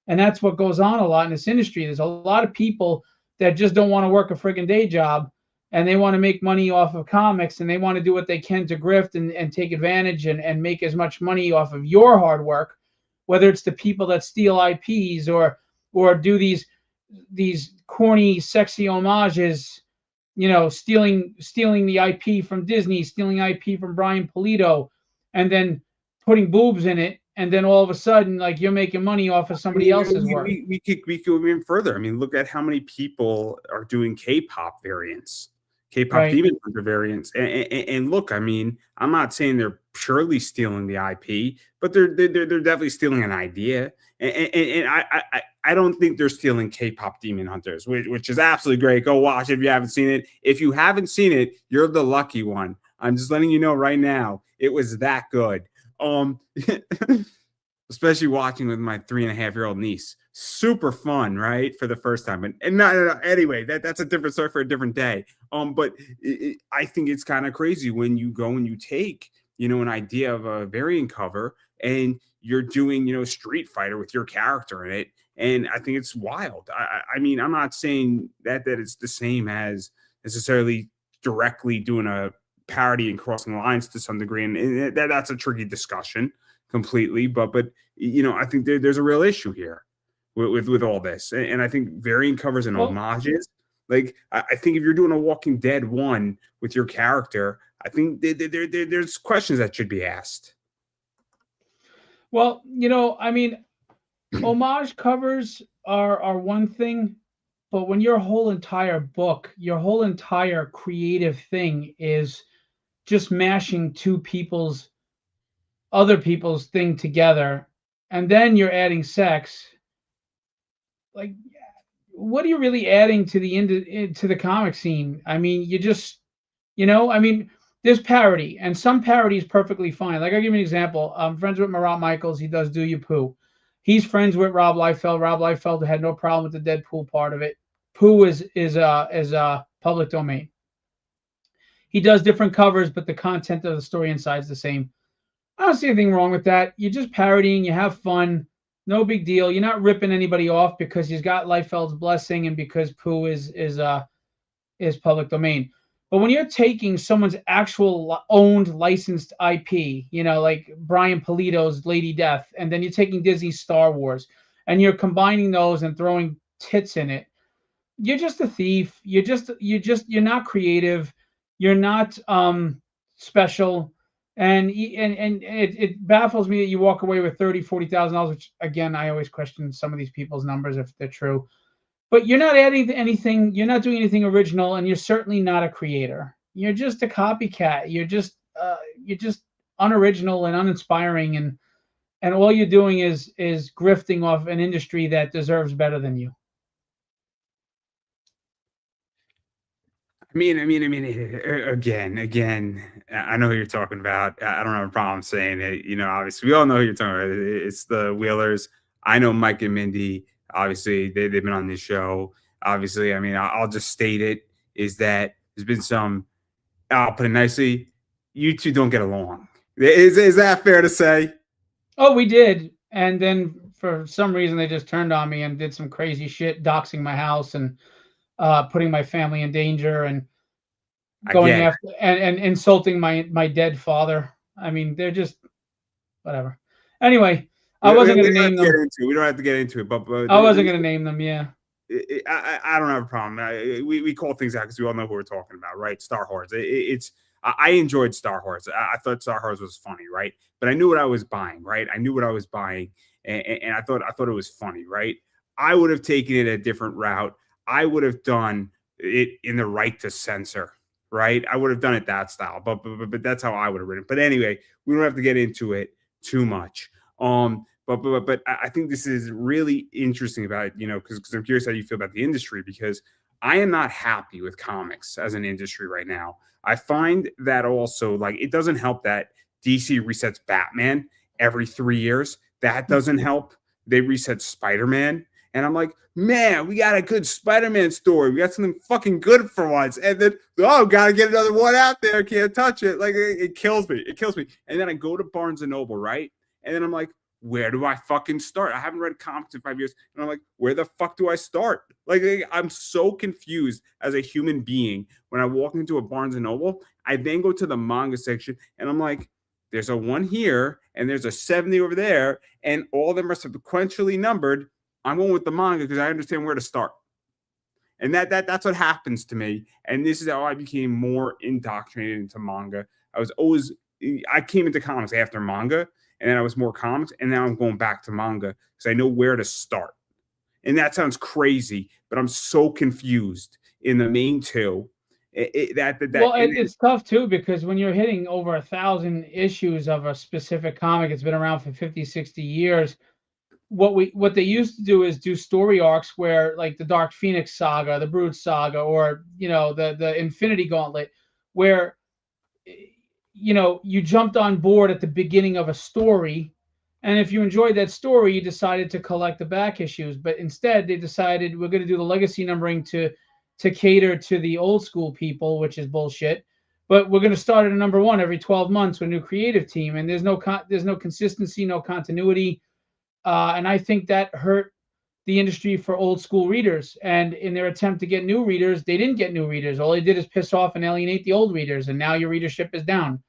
And that's what goes on a lot in this industry. There's a lot of people that just don't want to work a friggin' day job, and they want to make money off of comics, and they want to do what they can to grift and take advantage and make as much money off of your hard work, whether it's the people that steal IPs or do these corny, sexy homages, stealing the IP from Disney, stealing IP from Brian Pulido, and then putting boobs in it, and then all of a sudden, like, you're making money off of I somebody mean, else's work. we could even further. I mean, look at how many people are doing K-pop variants, K-pop Right. Demon Hunter variants, and look, I mean, I'm not saying they're purely stealing the IP, but they're definitely stealing an idea, and I don't think they're stealing K-pop Demon Hunters, which is absolutely great. Go watch it if you haven't seen it. If you haven't seen it, you're the lucky one. I'm just letting you know right now, it was that good. Especially watching with my 3.5-year-old niece. Super fun, right? For the first time. And no, anyway, that's a different story for a different day. But I think it's kind of crazy when you go and you take an idea of a variant cover, and you're doing, Street Fighter with your character in it. And I think it's wild. I mean, I'm not saying that it's the same as necessarily directly doing a parody and crossing lines to some degree, and that's a tricky discussion completely. But I think there's a real issue here with all this, and I think variant covers and Well, homages. Like I think if you're doing a Walking Dead one with your character, I think there's questions that should be asked. well, I mean, homage covers are one thing, but when your whole entire book, your whole entire creative thing is just mashing other people's thing together, and then you're adding sex, like, what are you really adding to the comic scene? I mean, I mean, there's parody, and some parody is perfectly fine. Like, I'll give you an example. I'm friends with Marat Michaels. He does Do You Poo. He's friends with Rob Liefeld. Rob Liefeld had no problem with the Deadpool part of it. Pooh is public domain. He does different covers, but the content of the story inside is the same. I don't see anything wrong with that. You're just parodying. You have fun. No big deal. You're not ripping anybody off because he's got Liefeld's blessing and because Pooh is public domain. But when you're taking someone's actual owned licensed IP, like Brian Polito's Lady Death, and then you're taking Disney's Star Wars, and you're combining those and throwing tits in it, you're just a thief. You're not creative. You're not special. And it baffles me that you walk away with $30,000-$40,000, which again, I always question some of these people's numbers if they're true. But you're not adding anything, you're not doing anything original, and you're certainly not a creator. You're just a copycat. You're just unoriginal and uninspiring, and all you're doing is grifting off an industry that deserves better than you. Again, I know who you're talking about. I don't have a problem saying it. Obviously, we all know who you're talking about. It's the Wheelers. I know Mike and Mindy. Obviously, they've been on this show. Obviously, I'll just state it is that there's been some. I'll put it nicely. You two don't get along. Is that fair to say? Oh, we did, and then for some reason they just turned on me and did some crazy shit, doxing my house and putting my family in danger and going Again, after and insulting my dead father. I mean, they're just whatever. Anyway, I wasn't going to name them. we don't have to get into it, but I wasn't going to name them. Yeah. I don't have a problem. We call things out because we all know who we're talking about, right? Star Wars. I enjoyed Star Wars. I thought Star Wars was funny, right? But I knew what I was buying, right? I knew what I was buying, and I thought it was funny, right? I would have taken it a different route. I would have done it in the right to censor, right? I would have done it that style, but that's how I would have written. But anyway, we don't have to get into it too much. But I think this is really interesting about it, because I'm curious how you feel about the industry, because I am not happy with comics as an industry right now. I find that also, like, it doesn't help that DC resets Batman every 3 years. That doesn't help. They reset Spider-Man. And I'm like, man, we got a good Spider-Man story. We got something fucking good for once. And then, gotta get another one out there. Can't touch it. Like, it kills me. It kills me. And then I go to Barnes & Noble, right? And then I'm like, where do I fucking start? I haven't read comics in 5 years. And I'm like, where the fuck do I start? Like, I'm so confused as a human being when I walk into a Barnes & Noble. I then go to the manga section and I'm like, there's a 1 here and there's a 70 over there. And all of them are sequentially numbered. I'm going with the manga because I understand where to start. And that's what happens to me. And this is how I became more indoctrinated into manga. I came into comics after manga. And then I was more comics, and now I'm going back to manga because I know where to start. And that sounds crazy, but I'm so confused in the main two. It's tough too, because when you're hitting over 1,000 issues of a specific comic, it's been around for 50, 60 years. What they used to do is do story arcs where, like, the Dark Phoenix saga, the Brood saga, or the Infinity Gauntlet, where you jumped on board at the beginning of a story, and if you enjoyed that story, you decided to collect the back issues. But instead, they decided we're going to do the legacy numbering to cater to the old school people, which is bullshit. but we're going to start at a number one every 12 months with a new creative team, and there's no consistency, no continuity, and I think that hurt the industry for old school readers. And in their attempt to get new readers, they didn't get new readers. All they did is piss off and alienate the old readers, and now your readership is down.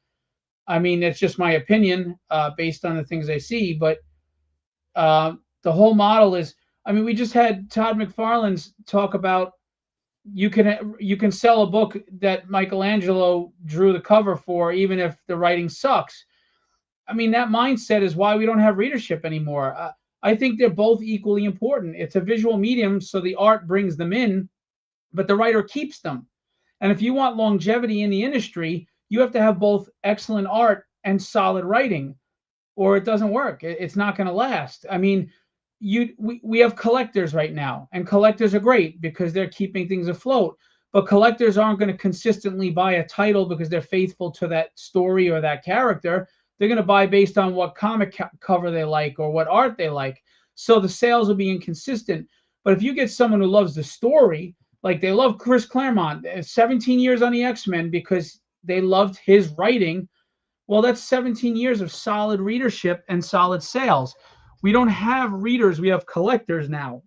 I mean, it's just my opinion based on the things I see, but the whole model is. I mean, we just had Todd McFarlane's talk about you can sell a book that Michelangelo drew the cover for, even if the writing sucks. I mean, that mindset is why we don't have readership anymore. I think they're both equally important. It's a visual medium, so the art brings them in, but the writer keeps them. And if you want longevity in the industry, you have to have both excellent art and solid writing, or it doesn't work. It's not going to last. I mean, we have collectors right now, and collectors are great because they're keeping things afloat. But collectors aren't going to consistently buy a title because they're faithful to that story or that character. They're going to buy based on what comic cover they like or what art they like. So the sales will be inconsistent. But if you get someone who loves the story, like they love Chris Claremont, 17 years on the X-Men because they loved his writing, well, that's 17 years of solid readership and solid sales. We don't have readers, we have collectors now.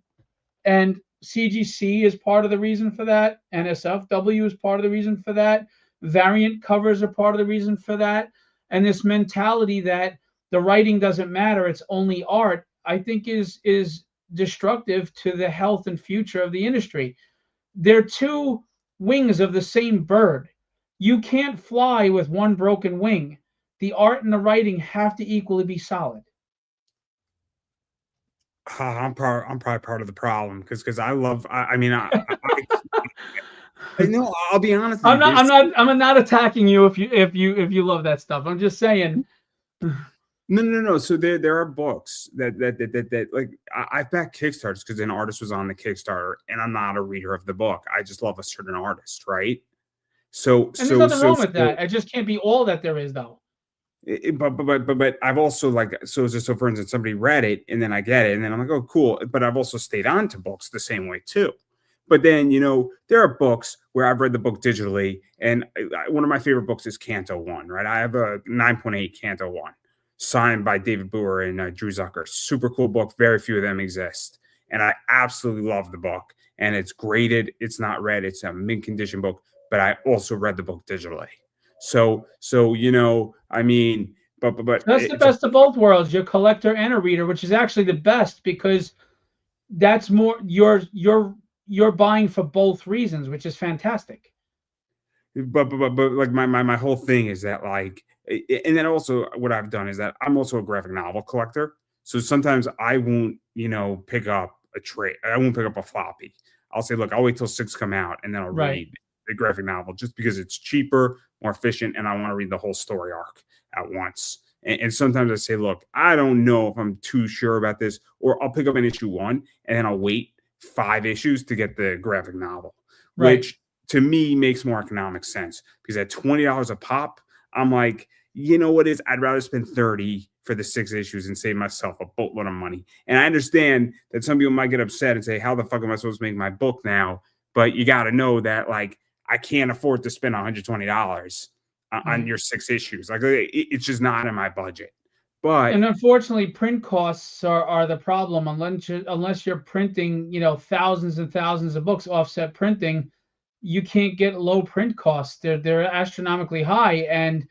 And CGC is part of the reason for that. NSFW is part of the reason for that. Variant covers are part of the reason for that. And this mentality that the writing doesn't matter, it's only art, I think is destructive to the health and future of the industry. They're two wings of the same bird. You can't fly with one broken wing. The art and the writing have to equally be solid. I'm probably part of the problem because I love. I mean, I know. I'll be honest with I'm you. not. I'm not attacking you if you love that stuff. I'm just saying. No. So there are books that like I've backed Kickstarters because an artist was on the Kickstarter, and I'm not a reader of the book. I just love a certain artist, right? So And there's nothing wrong with that. It just can't be all that there is, though. But I've also like so for instance, somebody read it and then I get it and then I'm like, oh cool. But I've also stayed on to books the same way too. But then there are books where I've read the book digitally, and one of my favorite books is Canto One. Right, I have a 9.8 Canto One, signed by David Brewer and Drew Zucker. Super cool book. Very few of them exist, and I absolutely love the book. And it's graded. It's not read. It's a mint condition book. But I also read the book digitally. So I mean, but That's the best of both worlds. You're a collector and a reader, which is actually the best because that's more you're buying for both reasons, which is fantastic. but like my whole thing is that like, and then also what I've done is that I'm also a graphic novel collector. So sometimes I won't pick up a trade. I won't pick up a floppy. I'll say, look, I'll wait till 6 come out and then I'll Right. read the graphic novel just because it's cheaper, more efficient, and I want to read the whole story arc at once. And sometimes I say, look, I don't know if I'm too sure about this, or I'll pick up an issue 1 and then I'll wait 5 issues to get the graphic novel, Right. which to me makes more economic sense because at $20 a pop, I'm like, you know what is? I'd rather spend 30 for the 6 issues and save myself a boatload of money. And I understand that some people might get upset and say, how the fuck am I supposed to make my book now? But you got to know that like I can't afford to spend $120 on your 6 issues. Like it's just not in my budget. But And unfortunately, print costs are the problem. Unless you're printing, thousands and thousands of books, offset printing, you can't get low print costs. They're astronomically high. And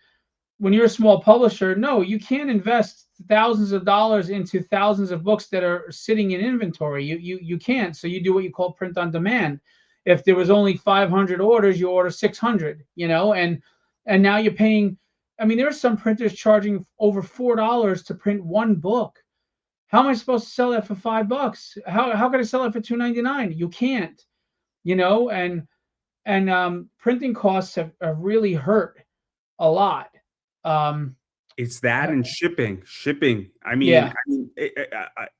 when you're a small publisher, no, you can't invest thousands of dollars into thousands of books that are sitting in inventory. You can't. So you do what you call print on demand. If there was only 500 orders, you order 600. And now you're paying. I mean, there are some printers charging over $4 to print one book. How am I supposed to sell that for $5? How can I sell it for $2.99? You can't. And printing costs have really hurt a lot. It's that and shipping. I mean, Yeah.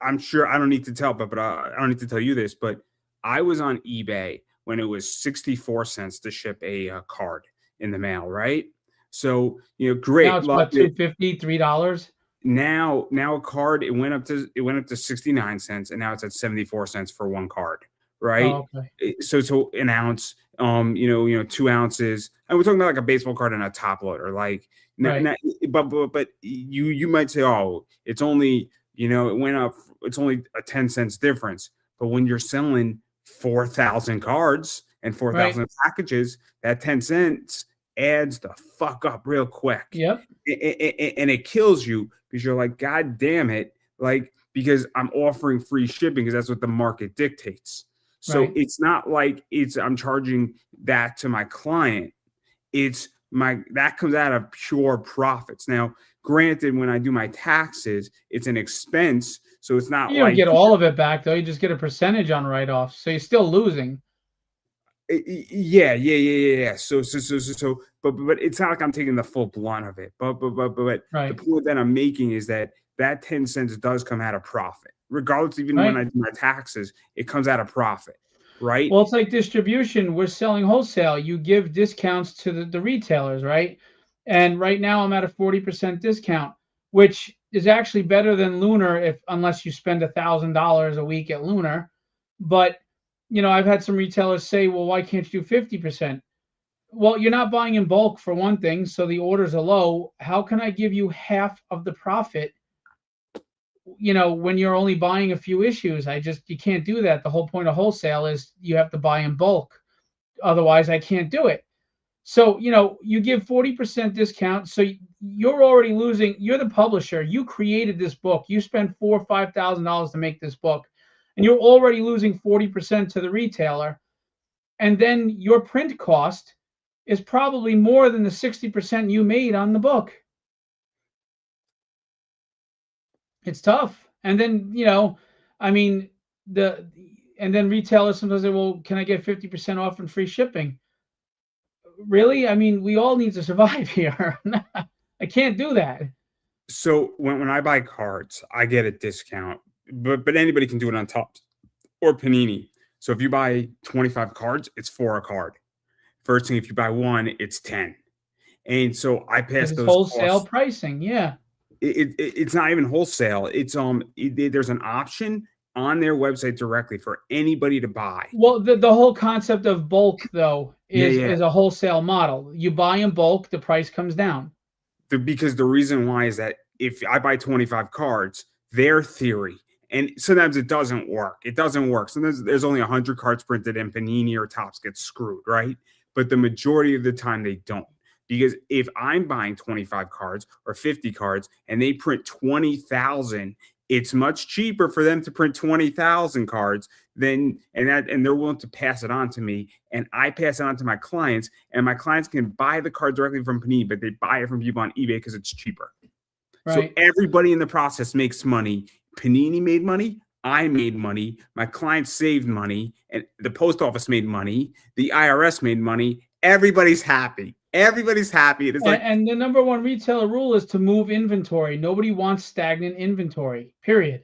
I'm sure I don't need to tell, but I don't need to tell you this, but I was on eBay when it was 64 cents to ship a card in the mail, right? So, great. Now it's what, $2.50, $3? Now a card, it went up to 69 cents and now it's at 74 cents for one card, right? Oh, okay. So an ounce, 2 ounces. And we're talking about like a baseball card and a top loader. Like, Right. but you might say, oh, it's only, it went up. It's only a 10 cents difference. But when you're selling 4,000 cards and Right. 4,000 packages, that 10 cents adds the fuck up real quick. Yep. And it kills you because you're like, God damn it. Like, because I'm offering free shipping because that's what the market dictates. So Right. it's not like I'm charging that to my client. It's that comes out of pure profits. Now, granted, when I do my taxes, it's an expense. So it's not You don't like, get all of it back though. You just get a percentage on write-offs, so you're still losing. yeah. But it's not like I'm taking the full blunt of it. But the Right. point that I'm making is that 10 cents does come out of profit, regardless. Even when Right. I do my taxes, it comes out of profit, right? Well, it's like distribution. We're selling wholesale. You give discounts to the retailers, right? And right now I'm at a 40% discount, which is actually better than Lunar if unless you spend $1,000 a week at Lunar. But I've had some retailers say, well, why can't you do 50%? Well, you're not buying in bulk for one thing, so the orders are low. How can I give you half of the profit, when you're only buying a few issues? You can't do that. The whole point of wholesale is you have to buy in bulk. Otherwise, I can't do it. So, you give 40% discount. So you're already losing. You're the publisher. You created this book. You spent $4,000 or $5,000 to make this book, and you're already losing 40% to the retailer. And then your print cost is probably more than the 60% you made on the book. It's tough. And then, I mean, the and then retailers sometimes say, well, can I get 50% off and free shipping? Really? I mean, we all need to survive here. I can't do that. So when I buy cards, I get a discount, but anybody can do it on top or Panini. So if you buy 25 cards, it's 4 a card. First thing, if you buy one, it's 10. And so I Because pass it's those wholesale costs. pricing. Yeah. It's not even wholesale. There's an option on their website directly for anybody to buy. Well, the whole concept of bulk though Yeah, is yeah. is a wholesale model. You buy in bulk, the price comes down. Because the reason why is that if I buy 25 cards, their theory, and sometimes it doesn't work. It doesn't work. Sometimes there's only 100 cards printed and Panini or Topps get screwed, right? But the majority of the time they don't. Because if I'm buying 25 cards or 50 cards and they print 20,000, it's much cheaper for them to print 20,000 cards and they're willing to pass it on to me, and I pass it on to my clients, and my clients can buy the card directly from Panini, but they buy it from people on eBay because it's cheaper. So Right. everybody in the process makes money. Panini made money. I made money. My clients saved money, and the post office made money. The IRS made money. Everybody's happy. Everybody's happy. It is like, And the number one retailer rule is to move inventory. Nobody wants stagnant inventory. Period.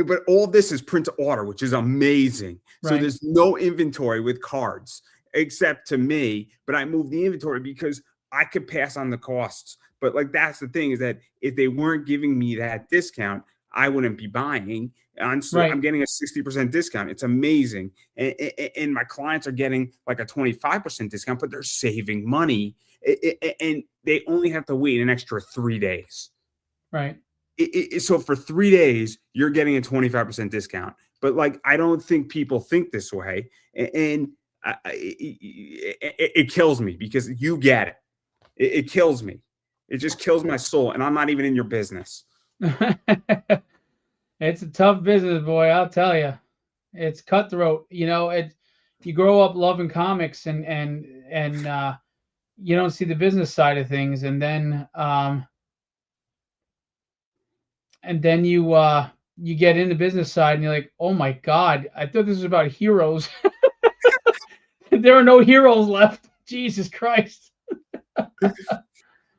but all this is print to order, which is amazing. So Right. there's no inventory with cards except to me, but I move the inventory because I could pass on the costs. But like that's the thing, is that if they weren't giving me that discount, I wouldn't be buying. And so I'm Right. getting a 60% discount. It's amazing. And my clients are getting like a 25% discount, but they're saving money. And they only have to wait an extra 3 days. Right. So for 3 days, you're getting a 25% discount. But like, I don't think people think this way. And it kills me because you get it. It kills me. It just kills my soul. And I'm not even in your business. It's a tough business, boy. I'll tell you. It's cutthroat. You grow up loving comics and you don't see the business side of things, and then you get in the business side and you're like, oh my god, I thought this was about heroes. There are no heroes left. Jesus Christ.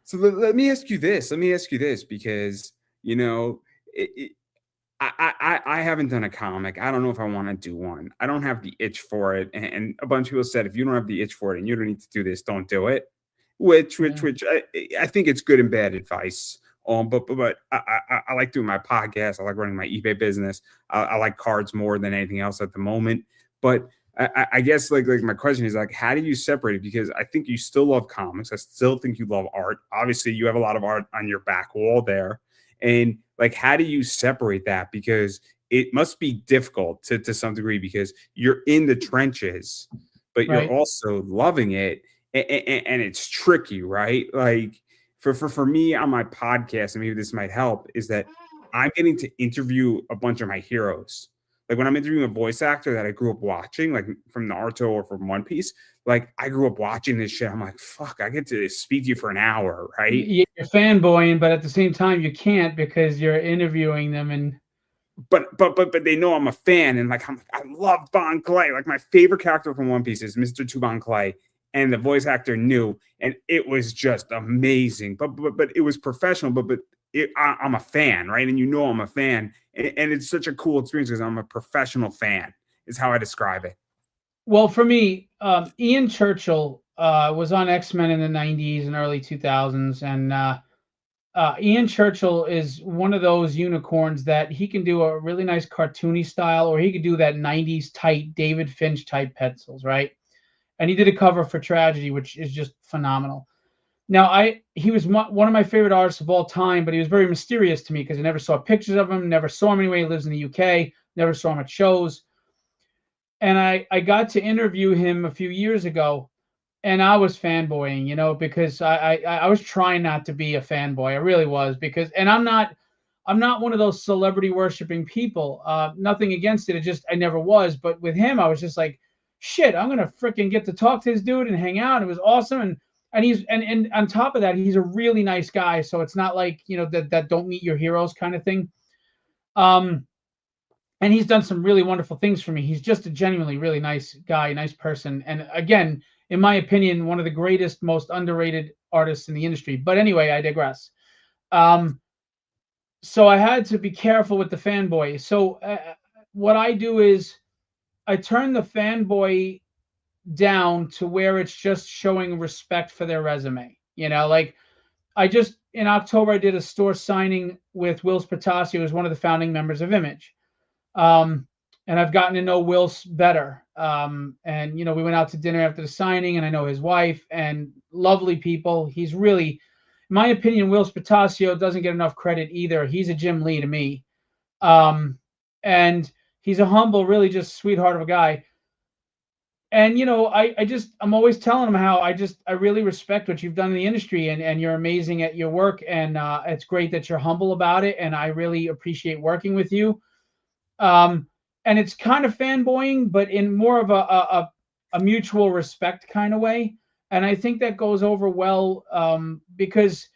So let me ask you this. Let me ask you this because, I haven't done a comic. I don't know if I want to do one. I don't have the itch for it. And a bunch of people said, if you don't have the itch for it and you don't need to do this, don't do it. Yeah. Which I think it's good and bad advice. But I like doing my podcast. I like running my eBay business. I like cards more than anything else at the moment. But I guess like my question is like, how do you separate it? Because I think you still love comics. I still think you love art. Obviously, you have a lot of art on your back wall there, and like, how do you separate that? Because it must be difficult to some degree because you're in the trenches, but you're Right. also loving it, and it's tricky, right? Like for me on my podcast, and maybe this might help, is that I'm getting to interview a bunch of my heroes. Like when I'm interviewing a voice actor that I grew up watching, like from Naruto or from One Piece, like I grew up watching this shit. I'm like, fuck, I get to speak to you for an hour, right? You're fanboying, but at the same time, you can't because you're interviewing them. And But they know I'm a fan, and like I love Bon Clay. Like my favorite character from One Piece is Mr. Bon Clay, and the voice actor knew, and it was just amazing. But it was professional. I'm a fan, right? And you know I'm a fan, and it's such a cool experience because I'm a professional fan. Is how I describe it. well, for me, Ian Churchill was on X-Men in the '90s and early 2000s, and Ian Churchill is one of those unicorns that he can do a really nice cartoony style, or he could do that '90s tight David Finch type pencils, right? And he did a cover for Tragedy, which is just phenomenal. Now, he was one of my favorite artists of all time, but he was very mysterious to me because I never saw pictures of him, never saw him anyway. He lives in the UK, never saw him at shows. And I got to interview him a few years ago, and I was fanboying, because I was trying not to be a fanboy. I really was, because, and I'm not one of those celebrity worshiping people. Nothing against it. It just I never was. But with him, I was just like, shit, I'm gonna freaking get to talk to this dude and hang out. It was awesome, and he's and on top of that, he's a really nice guy. So it's not like that don't meet your heroes kind of thing. Um, and he's done some really wonderful things for me. He's just a genuinely really nice guy, nice person, and again, in my opinion, one of the greatest, most underrated artists in the industry. But anyway, I digress. Um, so I had to be careful with the fanboy. So what I do is I turn the fanboy down to where it's just showing respect for their resume. Like I just in October I did a store signing with Will Spatasio, who's one of the founding members of Image. Um, and I've gotten to know Will better. And we went out to dinner after the signing, and I know his wife, and lovely people. He's really, in my opinion, Will Spatasio doesn't get enough credit either. He's a Jim Lee to me. And he's a humble, really just sweetheart of a guy. And I'm always telling him how I really respect what you've done in the industry, and you're amazing at your work, and it's great that you're humble about it, and I really appreciate working with you. And it's kind of fanboying, but in more of a mutual respect kind of way. And I think that goes over well, because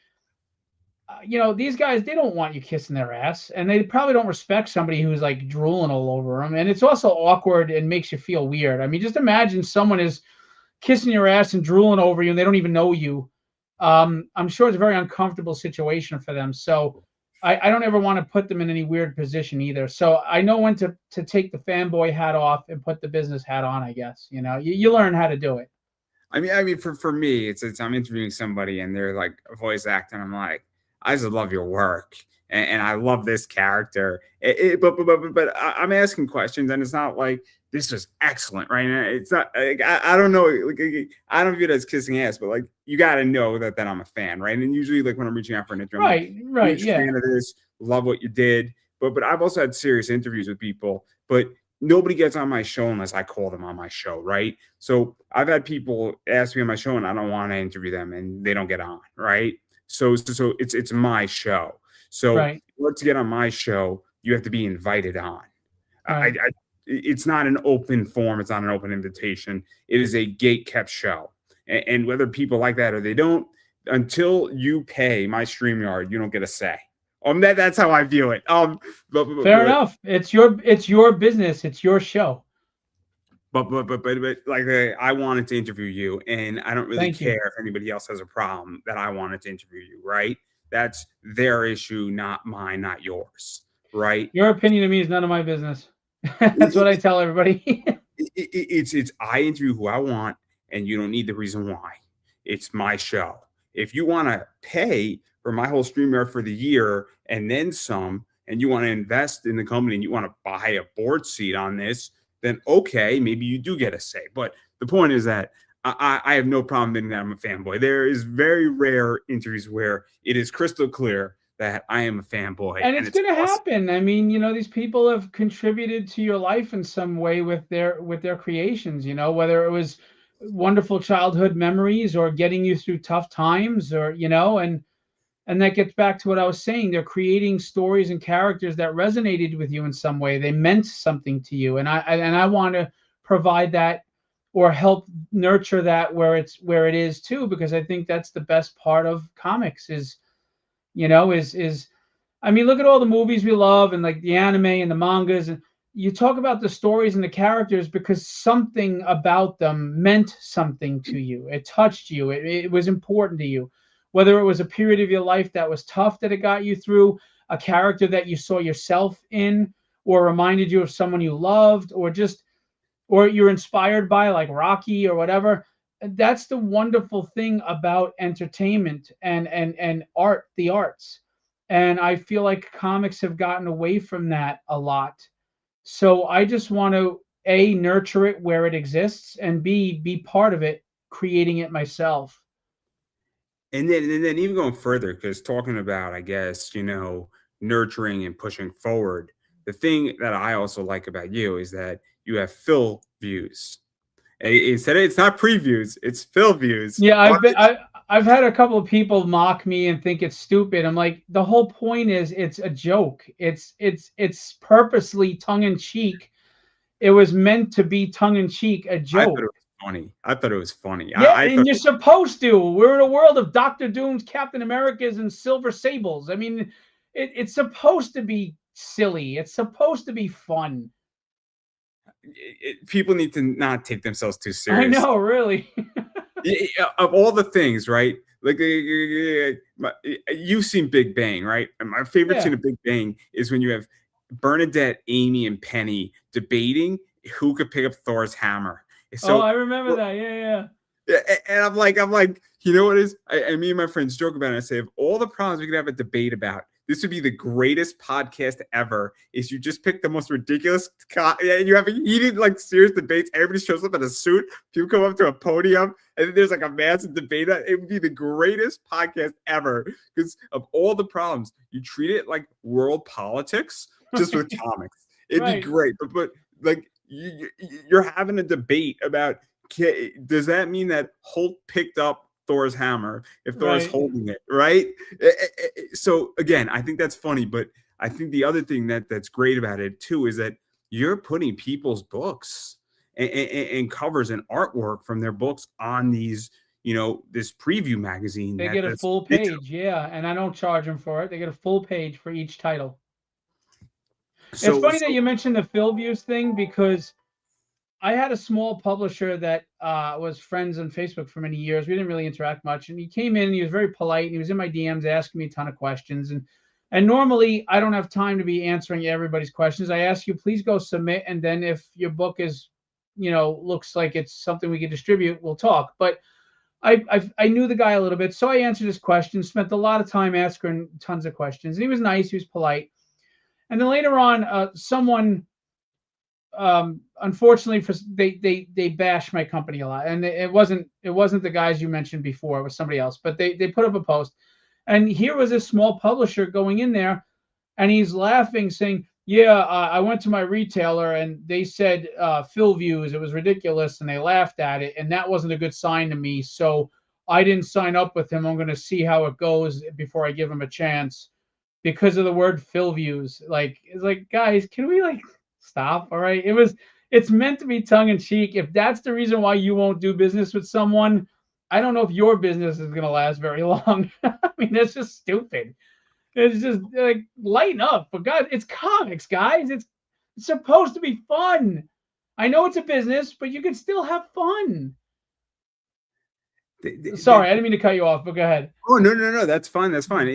these guys, they don't want you kissing their ass, and they probably don't respect somebody who's like drooling all over them. And it's also awkward and makes you feel weird. I mean, just imagine someone is kissing your ass and drooling over you, and they don't even know you. I'm sure it's a very uncomfortable situation for them. So I don't ever want to put them in any weird position either. So I know when to take the fanboy hat off and put the business hat on, I guess. You learn how to do it. I mean, for me, it's I'm interviewing somebody and they're like a voice actor, and I'm like, I just love your work, and I love this character. But I'm asking questions, and it's not like this was excellent, right? And it's not like I don't know, like I don't view it as kissing ass, but like you got to know that I'm a fan, right? And usually, like when I'm reaching out for an interview, I'm like, Right, huge yeah. fan of this, love what you did. But I've also had serious interviews with people, but nobody gets on my show unless I call them on my show, right? So I've had people ask me on my show, and I don't want to interview them, and they don't get on, right? So it's my show. So Right, in order to get on my show, you have to be invited on. right. It's not an open form. It's not an open invitation. It is a gate kept show, and whether people like that or they don't, until you pay my StreamYard, you don't get a say. That's how I view it. Fair enough. It's your business. It's your show. But like I wanted to interview you, and I don't really Thank you. care if anybody else has a problem that I wanted to interview you, right? That's their issue, not mine, not yours, right? Your opinion of me is none of my business. That's what I tell everybody. It's I interview who I want, and you don't need the reason why. It's my show. If you want to pay for my whole StreamYard for the year and then some, and you want to invest in the company and you want to buy a board seat on this, then okay, maybe you do get a say. But the point is that I have no problem admitting that I'm a fanboy. There is very rare interviews where it is crystal clear that I am a fanboy, And and it's it's going to awesome. happen. I mean, these people have contributed to your life in some way with their creations, whether it was wonderful childhood memories or getting you through tough times, or and that gets back to what I was saying. They're creating stories and characters that resonated with you in some way. They meant something to you, and I want to provide that or help nurture that where it is too, because I think that's the best part of comics is I mean, look at all the movies we love and like the anime and the mangas, and you talk about the stories and the characters because something about them meant something to you. It touched you. It was important to you. Whether it was a period of your life that was tough that it got you through, a character that you saw yourself in, or reminded you of someone you loved, or you're inspired by, like Rocky or whatever. That's the wonderful thing about entertainment and art, the arts. And I feel like comics have gotten away from that a lot. So I just want to A, nurture it where it exists, and B, be part of it, creating it myself. And then even going further, because talking about, I guess, nurturing and pushing forward, the thing that I also like about you is that you have fill views. Instead, it's not previews, it's fill views. Yeah, I've had a couple of people mock me and think it's stupid. I'm like, the whole point is it's a joke. It's purposely tongue in cheek. It was meant to be tongue in cheek, a I thought joke. it was funny. I thought it was funny. Yeah, I and thought you're supposed to. We're in a world of Doctor Doom's, Captain America's, and Silver Sables. I mean, it's supposed to be silly. It's supposed to be fun. people need to not take themselves too I serious. know, really. Of all the things, right? Like you've seen Big Bang, right? And my favorite scene Yeah. of Big Bang is when you have Bernadette, Amy, and Penny debating who could pick up Thor's hammer. Oh, So I remember that. Yeah, yeah. yeah, and I'm like, you know what it is? Me and my friends joke about it. I say, of all the problems we could have a debate about, this would be the greatest podcast ever. Is you just pick the most ridiculous, and you have heated, like, serious debates. Everybody shows up in a suit. People come up to a podium, and then there's like a massive debate. It would be the greatest podcast ever because of all the problems. You treat it like world politics, just with comics. It'd be Right. great, but like you're having a debate about. Does that mean that Hulk picked up Thor's hammer if Thor's Right. holding it, right? So again, I think that's funny, but I think the other thing that's great about it too is that you're putting people's books and covers and artwork from their books on these, this preview magazine They get a that's full digital. page, yeah, and I don't charge them for it. They get a full page for each title. It's So funny that so you mentioned the Phil views thing because I had a small publisher that was friends on Facebook for many years. We didn't really interact much, and he came in and he was very polite. And he was in my DMs asking me a ton of questions, and normally I don't have time to be answering everybody's questions. I ask you, please go submit, and then if your book is, looks like it's something we can distribute, we'll talk. But I knew the guy a little bit, so I answered his questions. Spent a lot of time asking tons of questions, and he was nice. He was polite. And then later on, someone unfortunately for they bashed my company a lot, and it wasn't the guys you mentioned before. It was somebody else, but they put up a post, and here was this small publisher going in there, and he's laughing, saying, yeah, I went to my retailer and they said fill views, it was ridiculous, and they laughed at it, and that wasn't a good sign to me, so I didn't sign up with him. I'm going to see how it goes before I give him a chance because of the word fill views. Like, it's like, guys, can we like stop? All right. It's meant to be tongue in cheek. If that's the reason why you won't do business with someone, I don't know if your business is gonna last very long. I mean, that's just stupid. It's just like, lighten up. For God, it's comics, guys. It's supposed to be fun. I know it's a business, but you can still have fun. Sorry, I didn't mean to cut you off, but go ahead. Oh, no, no, no, that's fine, that's fine.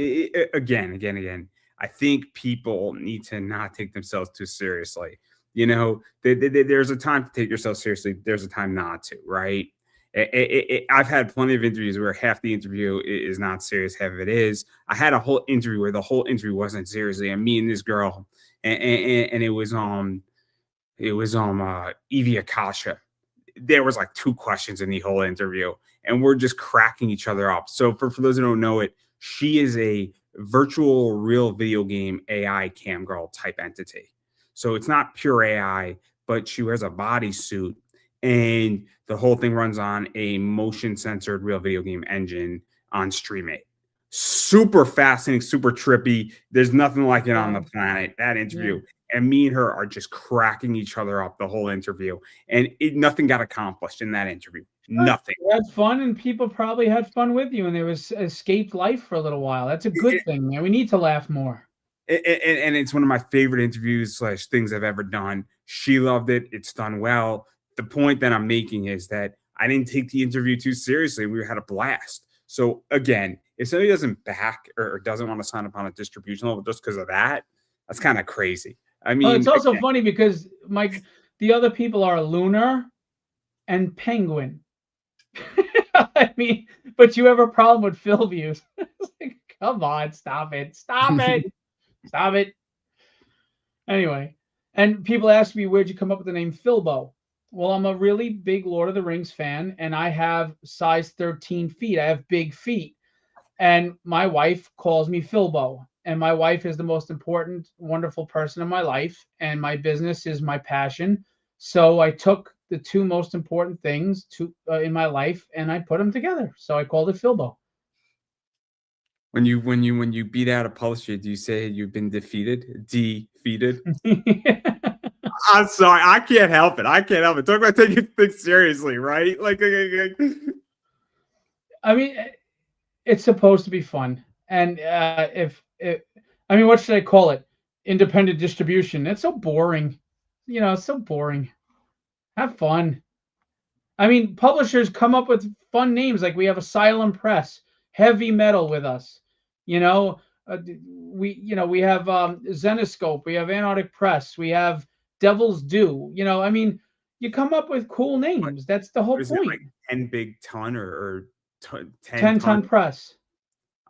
Again, I think people need to not take themselves too seriously. There's a time to take yourself seriously. There's a time not to, right? I've had plenty of interviews where half the interview is not serious, half of it is. I had a whole interview where the whole interview wasn't seriously. I'm meeting this girl, and it was It was Evie Akasha. There was like 2 questions in the whole interview, and we're just cracking each other up. So for those who don't know it, she is a virtual real video game AI cam girl type entity. So it's not pure AI, but she wears a bodysuit, and the whole thing runs on a motion censored real video game engine on Streamate. Super fascinating, super trippy. There's nothing like it on the Wow. planet. That Yeah. interview, and me and her are just cracking each other up the whole interview, and nothing got accomplished in that interview. Good. Nothing. You had fun, and people probably had fun with you, and there was escaped life for a little while. That's a good thing, man. We need to laugh more. And it's one of my favorite interviews slash things I've ever done. She loved it. It's done well. The point that I'm making is that I didn't take the interview too seriously. We had a blast. So again, if somebody doesn't back or doesn't want to sign up on a distribution level just because of that, that's kind of crazy. I Well, it's mean, also funny because the other people are Lunar and Penguin. I mean, but you have a problem with Phil views. It's like, come on, stop it. Stop it. Stop it. Anyway, and people ask me, where'd you come up with the name Philbo? Well, I'm a really big Lord of the Rings fan, and I have size 13 feet. I have big feet. And my wife calls me Philbo. And my wife is the most important, wonderful person in my life. And my business is my passion. So I took the two most important things in my life and I put them together. So I called it Philbo. when you beat out a publisher, do you say you've been defeated? Defeated? I'm sorry, I can't help it. I can't help it. Talk about taking things seriously, right? I mean, it's supposed to be fun. And I mean, what should I call it? Independent distribution. It's so boring. It's so boring. Have fun. I mean, publishers come up with fun names like we have Asylum Press, Heavy Metal with us. You know, we have Zenoscope, we have Antarctic Press, we have Devil's Due. I mean, you come up with cool what, names. That's the whole what is it like point. 10 big ton or 10 ton? 10-ton press.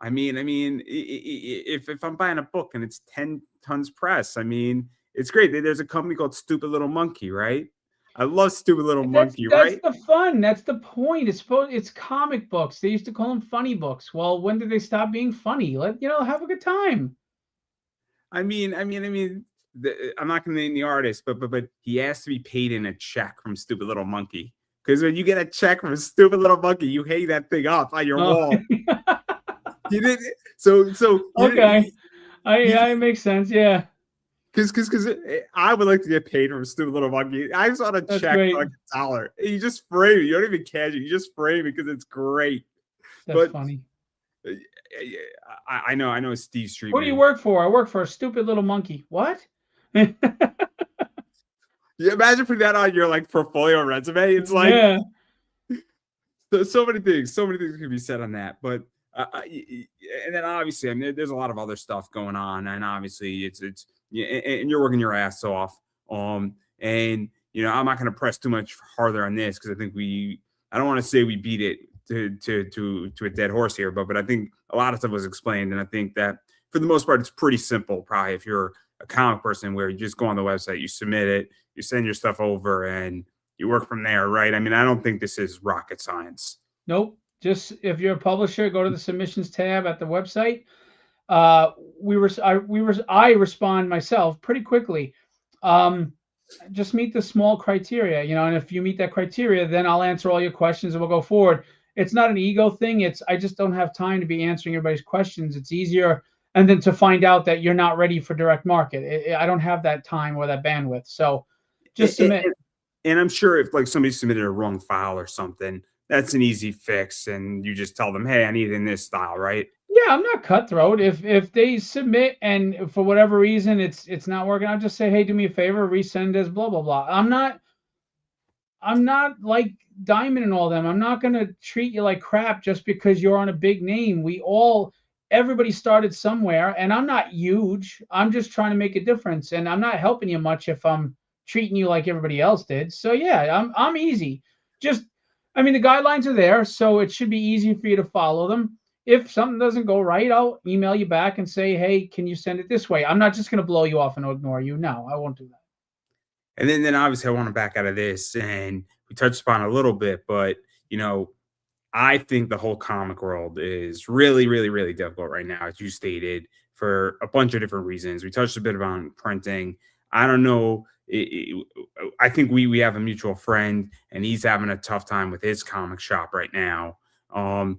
If I'm buying a book and it's 10 tons press, I mean, it's great. There's a company called Stupid Little Monkey, right? I love Stupid Little That's Monkey, that's right? the fun. That's the point. It's comic books. They used to call them funny books. Well, when did they stop being funny? Have a good time. I'm not going to name the artist, but he has to be paid in a check from Stupid Little Monkey. Because when you get a check from Stupid Little Monkey, you hang that thing up on your Oh. wall. You didn't. So Okay. he, It makes sense. Yeah, because I would like to get paid from Stupid Little Monkey. I just want a that's check great. for like $1. You just frame it. You don't even cash it. You just frame it because it's great. That's But funny. I know Steve What do you Streetman. work for? I work for a stupid little monkey. What? Yeah, imagine putting that on your like portfolio resume. It's like Yeah. so many things can be said on that. But and then obviously, I mean, there's a lot of other stuff going on, and obviously, it's yeah, and you're working your ass off. And I'm not going to press too much harder on this because I don't want to say we beat it to a dead horse here, but I think a lot of stuff was explained, and I think that for the most part, it's pretty simple. Probably if you're a comic person, where you just go on the website, you submit it, you send your stuff over, and you work from there, right? I mean, I don't think this is rocket science. Nope. Just if you're a publisher, go to the submissions tab at the website. Uh, I respond myself pretty quickly. Just meet the small criteria, and if you meet that criteria, then I'll answer all your questions and we'll go forward. It's not an ego thing. I just don't have time to be answering everybody's questions. It's easier, and then to find out that you're not ready for direct market. I don't have that time or that bandwidth. So just submit. And I'm sure if like somebody submitted a wrong file or something, that's an easy fix, and you just tell them, "Hey, I need it in this style," right? Yeah, I'm not cutthroat. If they submit and for whatever reason it's not working, I'll just say, hey, do me a favor, resend as blah blah blah. I'm not like Diamond and all them. I'm not gonna treat you like crap just because you're on a big name. Everybody started somewhere, and I'm not huge. I'm just trying to make a difference, and I'm not helping you much if I'm treating you like everybody else did. So yeah, I'm easy. Just I mean the guidelines are there, so it should be easy for you to follow them. If something doesn't go right, I'll email you back and say, hey, can you send it this way? I'm not just gonna blow you off and ignore you. No, I won't do that. And then obviously I want to back out of this, and we touched upon it a little bit, but you know, I think the whole comic world is really, really, really difficult right now, as you stated, for a bunch of different reasons. We touched a bit about printing. I don't know. I think we have a mutual friend, and he's having a tough time with his comic shop right now. And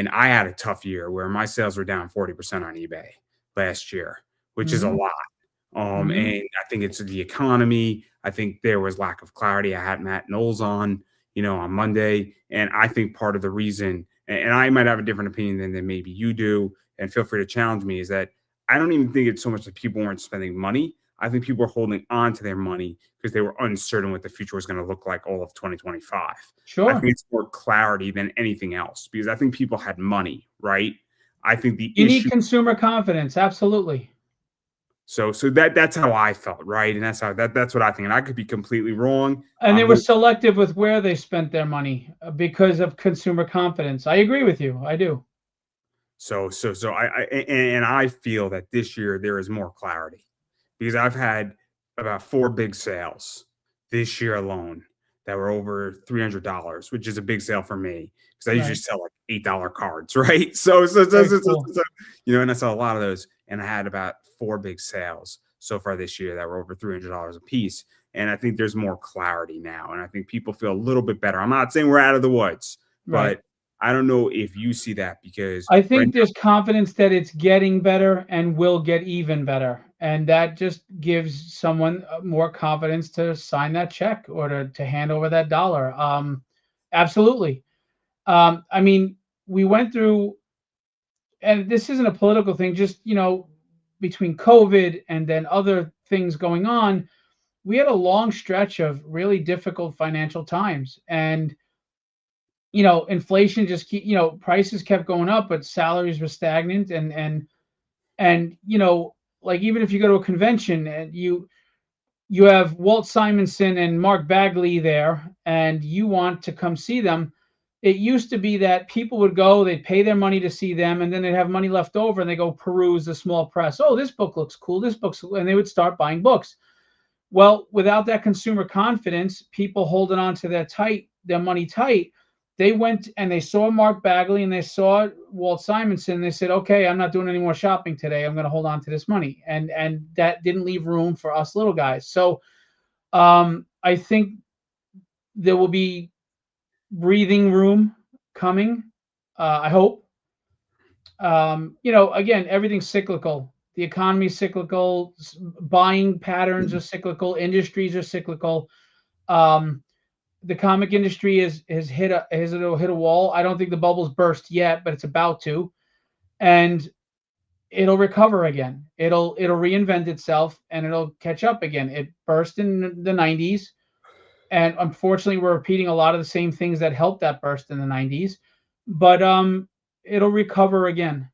I had a tough year where my sales were down 40% on eBay last year, which is a Hmm. lot. Hmm. And I think it's the economy. I think there was lack of clarity. I had Matt Knowles on, on Monday. And I think part of the reason, and I might have a different opinion than maybe you do, and feel free to challenge me, is that I don't even think it's so much that people weren't spending money. I think people were holding on to their money because they were uncertain what the future was going to look like all of 2025. I Sure. think it's more clarity than anything else because I think people had money, right? I think the You need issue. consumer confidence. Absolutely. So that's how I felt, right? And that's what I think. And I could be completely wrong. And they were selective with where they spent their money because of consumer confidence. I agree with you. I do. And I feel that this year there is more clarity because I've had about four big sales this year alone that were over $300, which is a big sale for me because I usually Right. sell like $8 cards, right? So, Very cool. and I saw a lot of those, and I had about four big sales so far this year that were over $300 a piece. And I think there's more clarity now, and I think people feel a little bit better. I'm not saying we're out of the woods, Right. but I don't know if you see that because I right think there's confidence that it's getting better and will get even better. And that just gives someone more confidence to sign that check or to hand over that dollar. Absolutely. I mean, we went through, and this isn't a political thing, just, between COVID and then other things going on, we had a long stretch of really difficult financial times. And inflation just prices kept going up, but salaries were stagnant. And like, even if you go to a convention and you have Walt Simonson and Mark Bagley there, and you want to come see them, it used to be that people would go, they'd pay their money to see them, and then they'd have money left over, and they go peruse the small press. Oh, this book looks cool. This book's cool. And they would start buying books. Well, without that consumer confidence, people holding on to their money tight, they went and they saw Mark Bagley and they saw Walt Simonson. And they said, "Okay, I'm not doing any more shopping today. I'm going to hold on to this money." And that didn't leave room for us little guys. So I think there will be breathing room coming. I hope. Again, everything's cyclical. The economy's cyclical. Buying patterns are cyclical. Industries are cyclical. Um, the comic industry has hit a wall. I don't think the bubble's burst yet, but it's about to, and it'll recover again. It'll reinvent itself and it'll catch up again. It burst in the '90s, and unfortunately, we're repeating a lot of the same things that helped that burst in the '90s. But it'll recover again.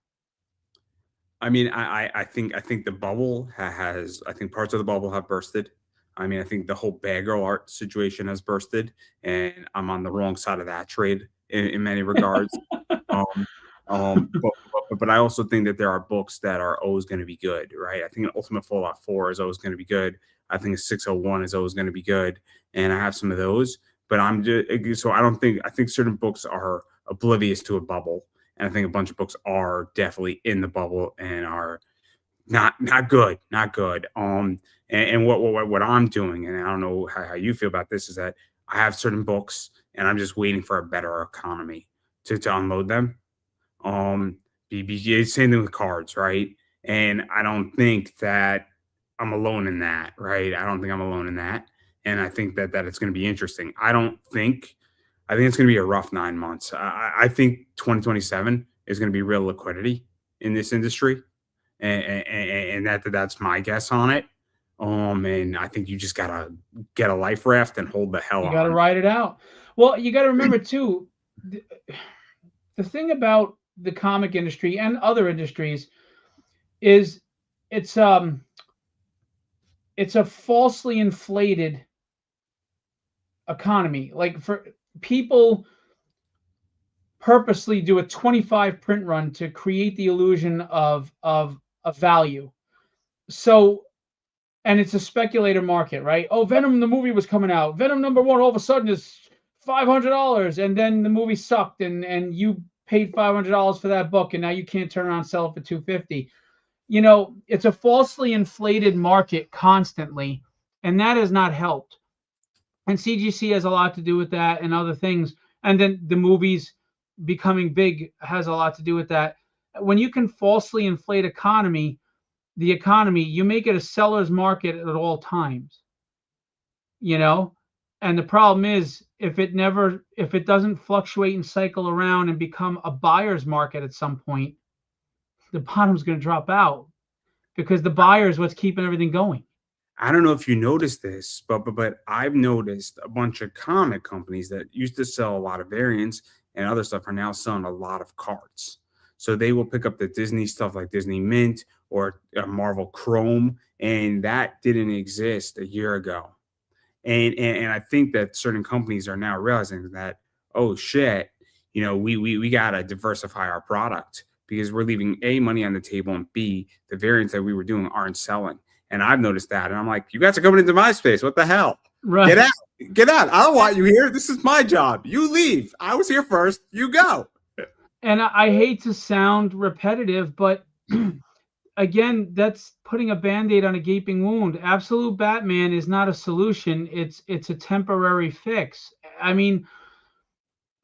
I mean, I think the bubble has I think parts of the bubble have bursted. I mean, I think the whole bagel art situation has bursted, and I'm on the wrong side of that trade in many regards. Um, but I also think that there are books that are always going to be good, right? I think an Ultimate Fallout 4 is always going to be good. I think a 601 is always going to be good, and I have some of those. But I'm just so I think certain books are oblivious to a bubble, and I think a bunch of books are definitely in the bubble and are not good, not good. And what I'm doing, and I don't know how you feel about this, is that I have certain books, and I'm just waiting for a better economy to unload them. Um, same thing with cards, right? And I don't think that I'm alone in that, right? I don't think I'm alone in that, and I think that it's going to be interesting. I think it's going to be a rough 9 months. I think 2027 is going to be real liquidity in this industry, and that's my guess on it. And I think you just gotta get a life raft and hold the hell You got to on. ride it out. Well, you got to remember too, the, the thing about the comic industry and other industries is it's um it's a falsely inflated economy. Like, for people purposely do a 25 print run to create the illusion of value. So and it's a speculator market, right? Oh, Venom the movie was coming out. Venom #1 all of a sudden is $500, and then the movie sucked, and you paid $500 for that book, and now you can't turn around and sell it for $250. It's a falsely inflated market constantly, and that has not helped. And CGC has a lot to do with that, and other things. And then the movies becoming big has a lot to do with that. When you can falsely inflate the economy, you make it a seller's market at all times, you know? And the problem is if it doesn't fluctuate and cycle around and become a buyer's market at some point, the bottom's going to drop out because the buyer is what's keeping everything going. I don't know if you noticed this, but I've noticed a bunch of comic companies that used to sell a lot of variants and other stuff are now selling a lot of cards. So they will pick up the Disney stuff like Disney Mint or Marvel Chrome, and that didn't exist a year ago. And I think that certain companies are now realizing that, oh shit, we gotta diversify our product because we're leaving A, money on the table, and B, the variants that we were doing aren't selling. And I've noticed that. And I'm like, you guys are coming into my space. What the hell? Right. Get out. Get out. I don't want you here. This is my job. You leave. I was here first. You go. And I hate to sound repetitive, but again, that's putting a Band-Aid on a gaping wound. Absolute Batman is not a solution. It's a temporary fix. I mean,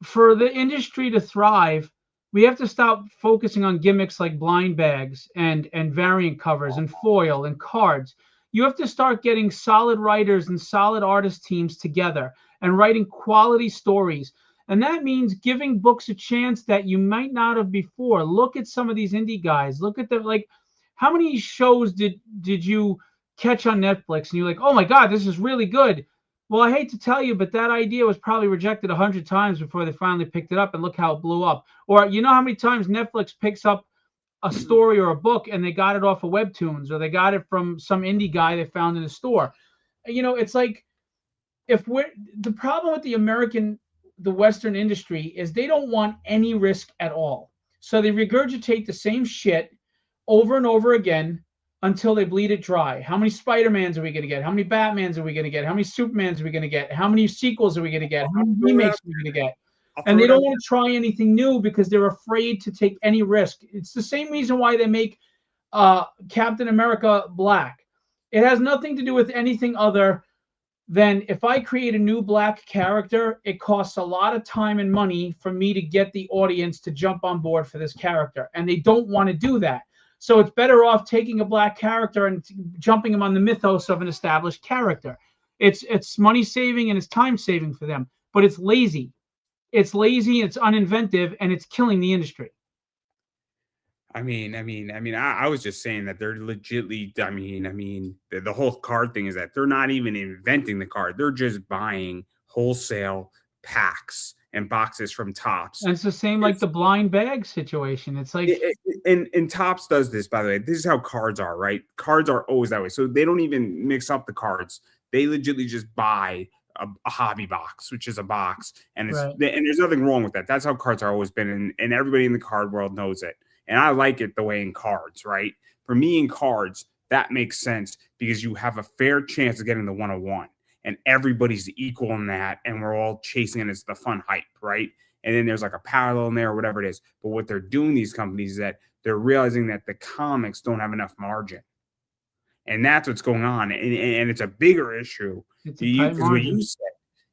for the industry to thrive, we have to stop focusing on gimmicks like blind bags and variant covers and foil and cards. You have to start getting solid writers and solid artist teams together and writing quality stories. And that means giving books a chance that you might not have before. Look at some of these indie guys. Look at how many shows did you catch on Netflix and you're like, oh my God, this is really good. Well, I hate to tell you, but that idea was probably rejected 100 times before they finally picked it up, and look how it blew up. Or you know how many times Netflix picks up a story or a book and they got it off of Webtoons, or they got it from some indie guy they found in a store. It's like the problem with the Western industry is they don't want any risk at all. So they regurgitate the same shit over and over again until they bleed it dry. How many Spider-Mans are we going to get? How many Batmans are we going to get? How many Supermans are we going to get? How many sequels are we going to get? How many remakes are we going to get? And they don't want to try anything new because they're afraid to take any risk. It's the same reason why they make Captain America black. It has nothing to do with anything other than if I create a new black character, it costs a lot of time and money for me to get the audience to jump on board for this character. And they don't want to do that. So it's better off taking a black character and jumping him on the mythos of an established character. It's money saving and it's time saving for them, but it's lazy. It's lazy, it's uninventive, and it's killing the industry. I was just saying that they're legitly. The whole card thing is that they're not even inventing the card; they're just buying wholesale packs and boxes from Topps. And it's the same like the blind bag situation. It's like and Topps does this, by the way. This is how cards are, right? Cards are always that way. So they don't even mix up the cards. They legitly just buy a hobby box, which is a box, and and there's nothing wrong with that. That's how cards are always been, and everybody in the card world knows it. And I like it the way in cards, right? For me in cards, that makes sense because you have a fair chance of getting the 101 and everybody's equal in that. And we're all chasing it. It's the fun hype, right? And then there's like a parallel in there or whatever it is. But what they're doing, these companies, is that they're realizing that the comics don't have enough margin. And that's what's going on. And it's a bigger issue. Because what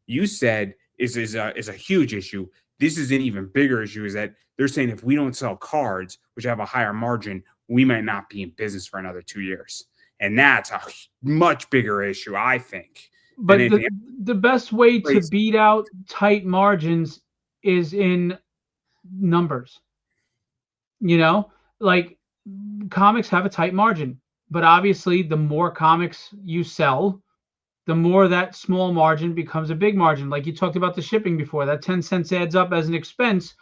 you said is a huge issue. This is an even bigger issue, is that they're saying if we don't sell cards, which have a higher margin, we might not be in business for another 2 years. And that's a much bigger issue, I think. But the best way to beat out tight margins is in numbers. Like comics have a tight margin, but obviously the more comics you sell, the more that small margin becomes a big margin. Like you talked about the shipping before, that 10 cents adds up as an expense.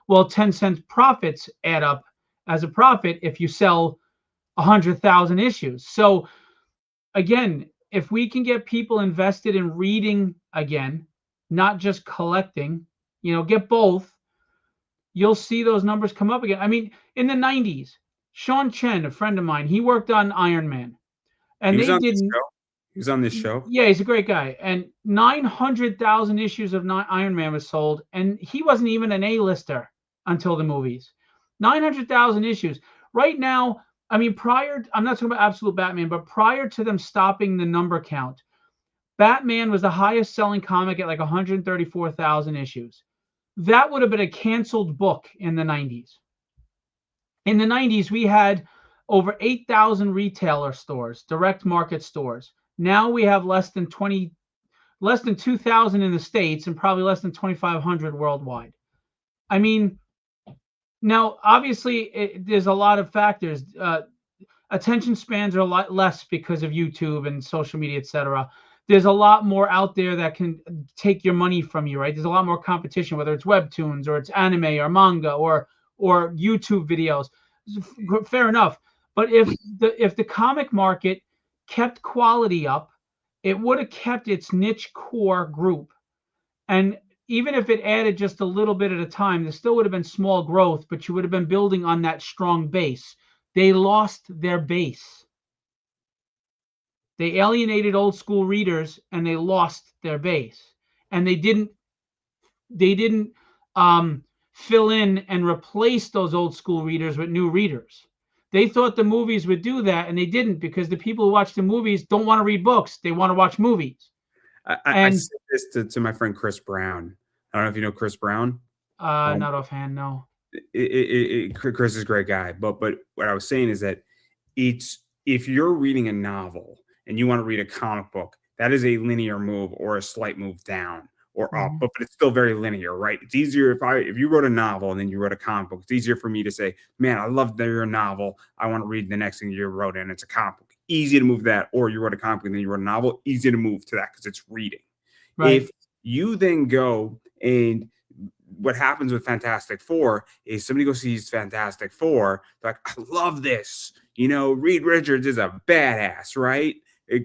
Well, 10 cents profits add up as a profit if you sell 100,000 issues. So again, if we can get people invested in reading again, not just collecting, get both, you'll see those numbers come up again. I mean, in the 90s, Sean Chen, a friend of mine, he worked on Iron Man. He and was they on this didn't. show. He was on this show. Yeah, he's a great guy. And 900,000 issues of Iron Man was sold, and he wasn't even an A-lister until the movies. 900,000 issues. Right now, I mean, I'm not talking about Absolute Batman, but prior to them stopping the number count, Batman was the highest selling comic at like 134,000 issues. That would have been a canceled book in the 90s. In the 90s, we had over 8,000 retailer stores, direct market stores. Now we have less than 2,000 in the States and probably less than 2,500 worldwide. I mean, now obviously there's a lot of factors. Attention spans are a lot less because of YouTube and social media, etc. There's a lot more out there that can take your money from you, right? There's a lot more competition, whether it's webtoons or it's anime or manga or YouTube videos. Fair enough. But if the comic market kept quality up, it would have kept its niche core group. And even if it added just a little bit at a time, there still would have been small growth, but you would have been building on that strong base. They lost their base. They alienated old school readers and they lost their base. And they didn't fill in and replace those old school readers with new readers. They thought the movies would do that, and they didn't, because the people who watch the movies don't want to read books. They want to watch movies. I said this to my friend Chris Brown. I don't know if you know Chris Brown. Not offhand, no. Chris is a great guy, but what I was saying is that if you're reading a novel and you want to read a comic book, that is a linear move or a slight move down or up, but it's still very linear, right? It's easier if you wrote a novel and then you wrote a comic book. It's easier for me to say, man, I love your novel. I want to read the next thing you wrote, and it's a comic book. Easy to move that. Or you wrote a comic book and then you wrote a novel. Easy to move to that because it's reading. Right. If you then go and what happens with Fantastic Four is somebody goes sees Fantastic Four, they're like, I love this. Reed Richards is a badass, right?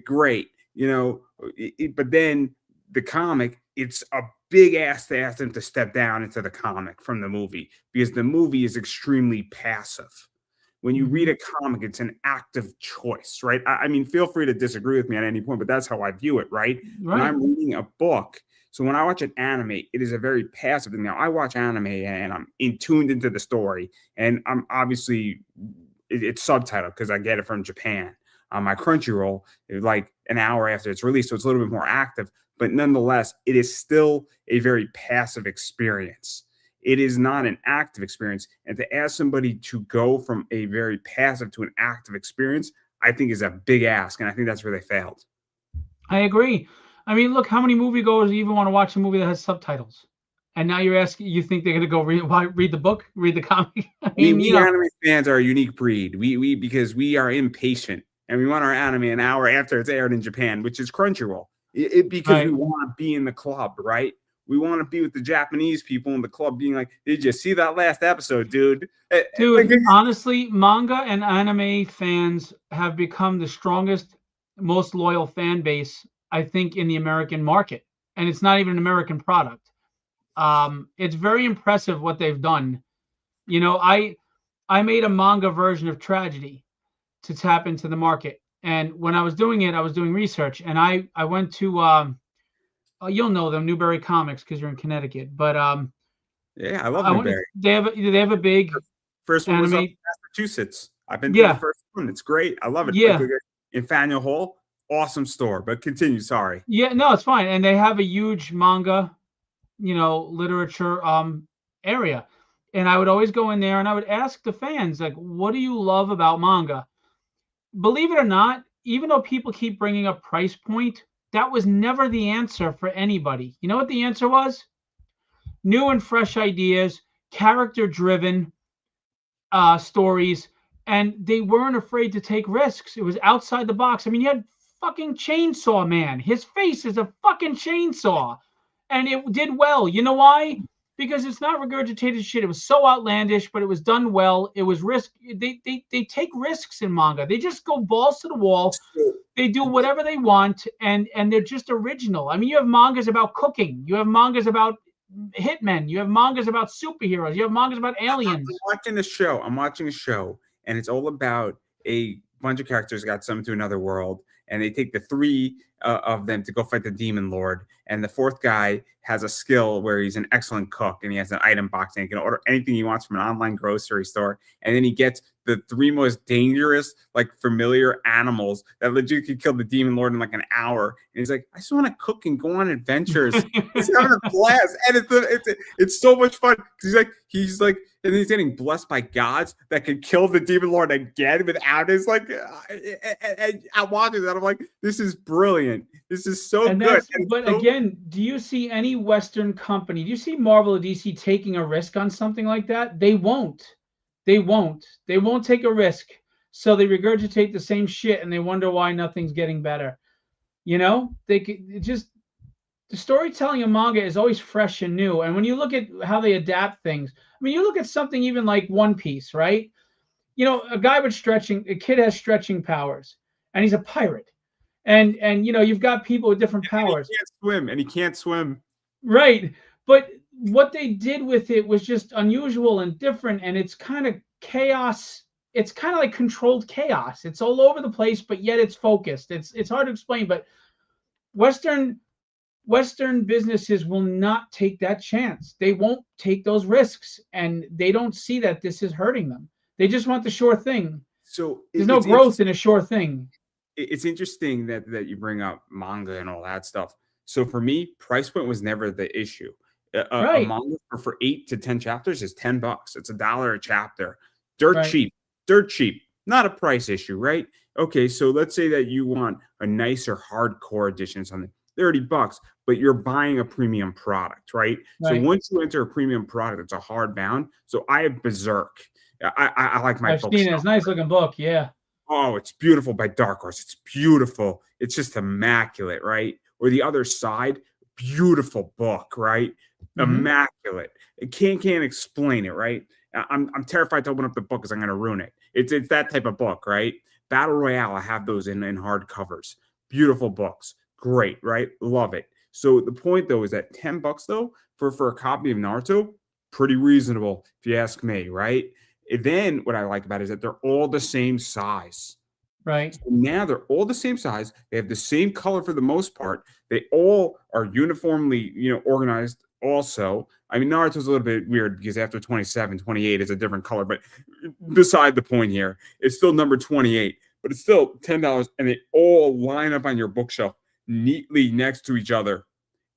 Great. But then the comic, it's a big ass to ask them to step down into the comic from the movie because the movie is extremely passive. When you read a comic, it's an active choice, right? I mean, feel free to disagree with me at any point, but that's how I view it, right? When I'm reading a book, so when I watch an anime, it is a very passive thing. Now, I watch anime and I'm tuned into the story, and I'm obviously it's subtitled because I get it from Japan. On my Crunchyroll, like an hour after it's released, so it's a little bit more active. But nonetheless, it is still a very passive experience. It is not an active experience. And to ask somebody to go from a very passive to an active experience, I think is a big ask. And I think that's where they failed. I agree. I mean, look, how many moviegoers even want to watch a movie that has subtitles? And now you think they're going to go read the book, read the comic? I mean, we anime fans are a unique breed. Because we are impatient and we want our anime an hour after it's aired in Japan, which is Crunchyroll. Because we want to be in the club, right? We want to be with the Japanese people in the club being like, did you see that last episode, dude? Dude, honestly, manga and anime fans have become the strongest, most loyal fan base, I think, in the American market. And it's not even an American product. It's very impressive what they've done. I made a manga version of Tragedy to tap into the market. And when I was doing it, I was doing research. And I went to... you'll know them, Newberry Comics, because you're in Connecticut. But yeah, I love Newberry. They have a big first one was up in Massachusetts. I've been to the first one. It's great. I love it. Yeah. Like, in Faneuil Hall, awesome store. But continue. Sorry. Yeah, no, it's fine. And they have a huge manga, literature area. And I would always go in there and I would ask the fans, like, what do you love about manga? Believe it or not, even though people keep bringing up price point, that was never the answer for anybody. You know what the answer was? New and fresh ideas, character-driven stories, and they weren't afraid to take risks. It was outside the box. I mean, you had fucking Chainsaw Man. His face is a fucking chainsaw, and it did well. You know why? Because it's not regurgitated shit. It was so outlandish, but it was done well. It was risk. They take risks in manga. They just go balls to the wall. They do whatever they want, and they're just original. I mean, you have mangas about cooking. You have mangas about hitmen. You have mangas about superheroes. You have mangas about aliens. I'm watching a show, and it's all about a bunch of characters got summoned to another world, and they take the three of them to go fight the demon lord. And the fourth guy has a skill where he's an excellent cook, and he has an item box, and he can order anything he wants from an online grocery store. And then he gets the three most dangerous, like familiar animals that legit could kill the demon lord in like an hour. And he's like, I just want to cook and go on adventures. He's having a blast, and it's so much fun because he's like, and he's getting blessed by gods that can kill the demon lord again without his like. And I'm watching that, I'm like, this is brilliant. This is so good. But again, do you see any Western company? Do you see Marvel or DC taking a risk on something like that? They won't. They won't take a risk. So they regurgitate the same shit, and they wonder why nothing's getting better. The storytelling in manga is always fresh and new. And when you look at how they adapt things, I mean, you look at something even like One Piece, right? A kid has stretching powers, and he's a pirate. And you've got people with different powers. He can't swim. Right. But what they did with it was just unusual and different, and it's kind of chaos. It's kind of like controlled chaos. It's all over the place, but yet it's focused. It's hard to explain, but Western businesses will not take that chance. They won't take those risks, and they don't see that this is hurting them. They just want the sure thing. So there's no growth in a sure thing. It's interesting that you bring up manga and all that stuff. So for me, price point was never the issue. A manga for 8 to 10 chapters is $10. It's $1 a chapter. Dirt cheap. Not a price issue, right? Okay, so let's say that you want a nicer hardcore edition, something $30, but you're buying a premium product, right? So once you enter a premium product, it's a hardbound. So I have Berserk. I like my book. I've seen it. It's a nice looking book, yeah. Oh, it's beautiful by Dark Horse. It's beautiful. It's just immaculate, right? Or the other side, beautiful book, right? Immaculate. It can't explain it, right? I'm terrified to open up the book because I'm going to ruin it. It's that type of book, right? Battle Royale, I have those in hardcovers. Beautiful books. Great, right? Love it. So the point, though, is that $10, though, for a copy of Naruto, pretty reasonable, if you ask me, right? And then what I like about it is that they're all the same size. Right. So now they're all the same size. They have the same color for the most part. They all are uniformly, organized also. I mean, Naruto's a little bit weird because after 27, 28 is a different color. But beside the point here, it's still number 28. But it's still $10, and they all line up on your bookshelf neatly next to each other.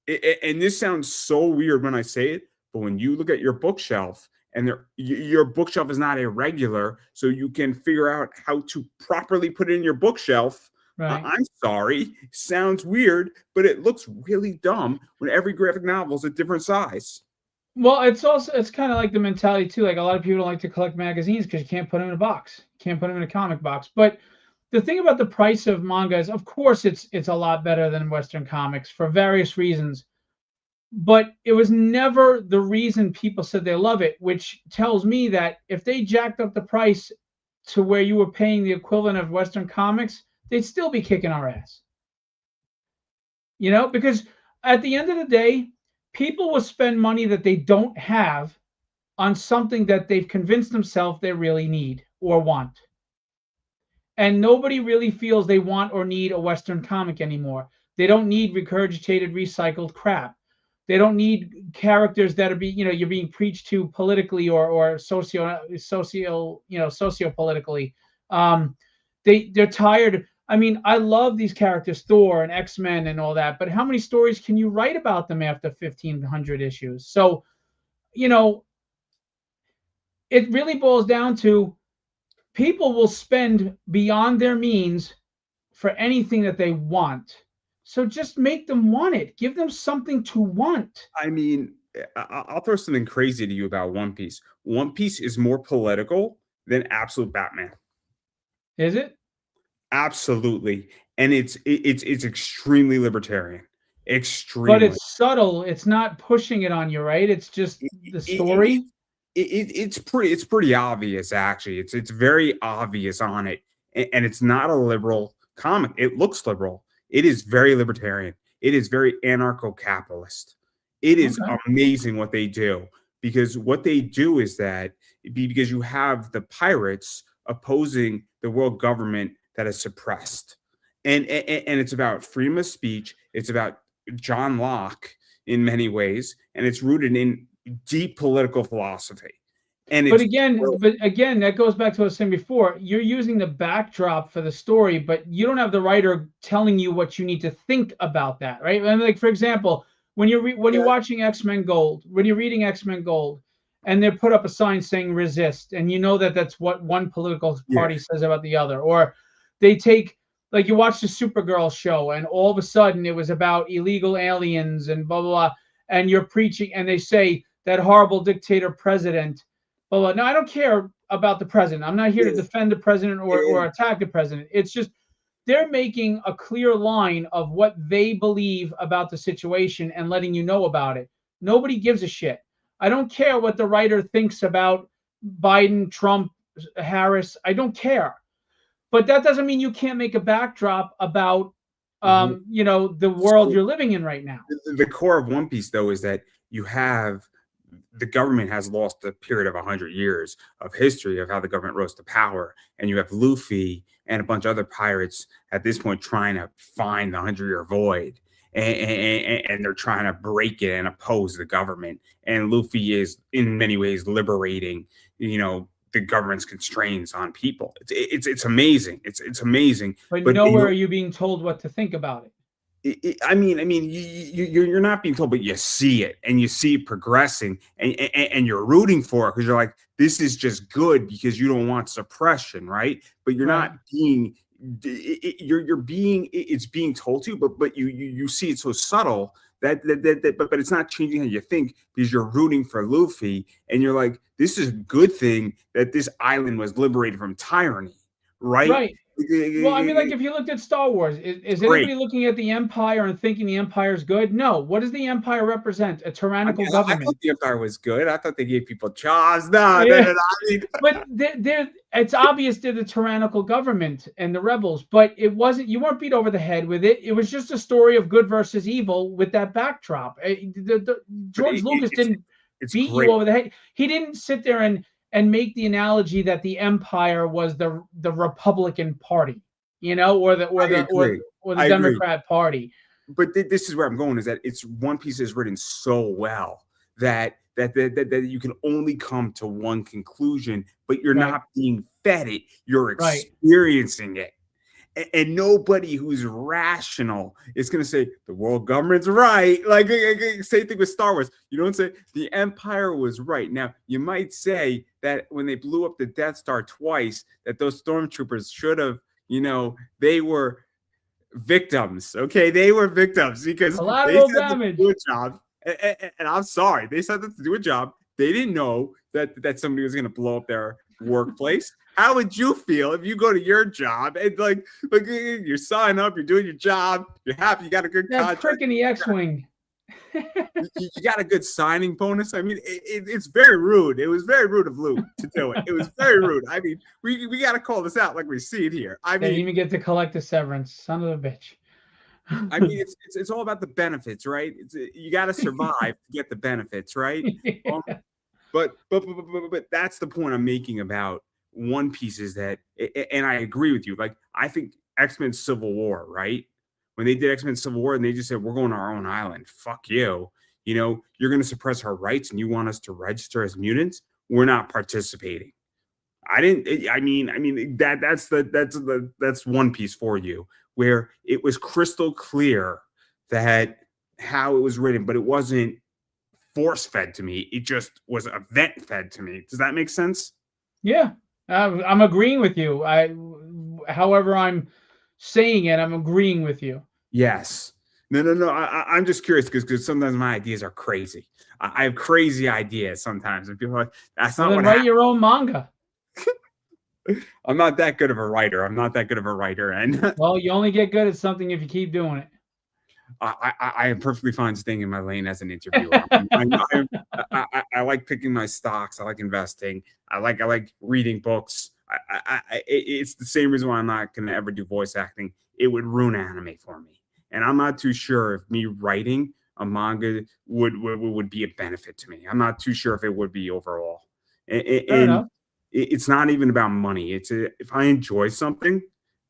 And this sounds so weird when I say it, but when you look at your bookshelf, and your bookshelf is not irregular, so you can figure out how to properly put it in your bookshelf. Right. I'm sorry, sounds weird, but it looks really dumb when every graphic novel is a different size. Well, it's kind of like the mentality too. Like a lot of people don't like to collect magazines because you can't put them in a box. You can't put them in a comic box. But the thing about the price of manga is, of course, it's a lot better than Western comics for various reasons. But it was never the reason people said they love it, which tells me that if they jacked up the price to where you were paying the equivalent of Western comics, they'd still be kicking our ass. Because at the end of the day, people will spend money that they don't have on something that they've convinced themselves they really need or want. And nobody really feels they want or need a Western comic anymore. They don't need regurgitated, recycled crap. They don't need characters that are you're being preached to politically or socio-politically. They're tired. I mean, I love these characters, Thor and X-Men and all that, but how many stories can you write about them after 1,500 issues? So, it really boils down to people will spend beyond their means for anything that they want. So just make them want it. Give them something to want. I mean, I'll throw something crazy to you about One Piece. One Piece is more political than Absolute Batman. Is it? Absolutely. And it's extremely libertarian. Extremely. But it's subtle. It's not pushing it on you, right? It's just the story. It's pretty obvious, actually. It's very obvious on it. And it's not a liberal comic. It looks liberal. It is very libertarian. It is very anarcho-capitalist. It is amazing what they do, because what they do is that because you have the pirates opposing the world government that is suppressed. And it's about freedom of speech. It's about John Locke in many ways, and it's rooted in deep political philosophy. And But it's again, that goes back to what I was saying before. You're using the backdrop for the story, but you don't have the writer telling you what you need to think about that, right? I mean, like for example, when you're watching X-Men Gold, when you're reading X-Men Gold, and they put up a sign saying resist, and you know that that's what one political party says about the other, or they take like you watch the Supergirl show, and all of a sudden it was about illegal aliens and blah blah blah, and you're preaching, and they say that horrible dictator president. Well, no, I don't care about the president. I'm not here to defend the president or attack the president. It's just they're making a clear line of what they believe about the situation and letting you know about it. Nobody gives a shit. I don't care what the writer thinks about Biden, Trump, Harris. I don't care. But that doesn't mean you can't make a backdrop about the world you're living in right now. The core of One Piece, though, is that you have the government has lost a period of 100 years of history of how the government rose to power. And you have Luffy and a bunch of other pirates at this point trying to find the 100-year void. And they're trying to break it and oppose the government. And Luffy is, in many ways, liberating, the government's constraints on people. It's amazing. It's amazing. But nowhere are you being told what to think about it. I mean, you're not being told, but you see it, and you see it progressing, and you're rooting for it because you're like, this is just good because you don't want suppression, right? But you're not being, it's being told to you, but you see it so subtle that but it's not changing how you think because you're rooting for Luffy, and you're like, this is a good thing that this island was liberated from tyranny, right? Right. Well, I mean, like if you looked at Star Wars, is anybody looking at the Empire and thinking the Empire is good? No. What does the Empire represent? A tyrannical government. I thought the Empire was good. I thought they gave people jobs. No. But it's obvious they're the tyrannical government and the rebels. But it wasn't. You weren't beat over the head with it. It was just a story of good versus evil with that backdrop. George Lucas didn't beat you over the head. He didn't sit there and make the analogy that the Empire was the Republican Party, or the Democrat Party. But this is where I'm going: is that it's One Piece is written so well that you can only come to one conclusion, but you're not being fed it; you're experiencing it. And nobody who's rational is going to say the world government's right. Like same thing with Star Wars. You don't say the Empire was right. Now you might say that when they blew up the Death Star twice, that those stormtroopers should have, they were victims. Okay, they were victims because collateral damage. Do a job. And I'm sorry, they said that to do a job. They didn't know that somebody was going to blow up their workplace. How would you feel if you go to your job and like you sign up, you're doing your job, you're happy, you got a good contract. Prick in the X-wing. you got a good signing bonus. I mean, it's very rude. It was very rude of Luke to do it. It was very rude. I mean, we got to call this out like we see it here. I mean, didn't even get to collect the severance, son of a bitch. I mean, it's all about the benefits, right? You got to survive to get the benefits, right? But that's the point I'm making about One Piece is that, and I agree with you. Like, I think X-Men Civil War, right? When they did X-Men Civil War and they just said, we're going to our own island. Fuck you. You're going to suppress our rights and you want us to register as mutants. We're not participating. That's One Piece for you, where it was crystal clear that how it was written, but it wasn't force fed to me. It just was event fed to me. Does that make sense? Yeah, I'm agreeing with you. However I'm saying it, I'm agreeing with you. Yes. No. I'm just curious because sometimes my ideas are crazy. I have crazy ideas sometimes, and people are like, "That's not what." Write your own manga. I'm not that good of a writer. And well, you only get good at something if you keep doing it. I am perfectly fine staying in my lane as an interviewer. I like picking my stocks. I like investing. I like reading books. It's the same reason why I'm not going to ever do voice acting. It would ruin anime for me, and I'm not too sure if me writing a manga would be a benefit to me. I'm not too sure if it would be overall. Fair enough. it's not even about money. If I enjoy something,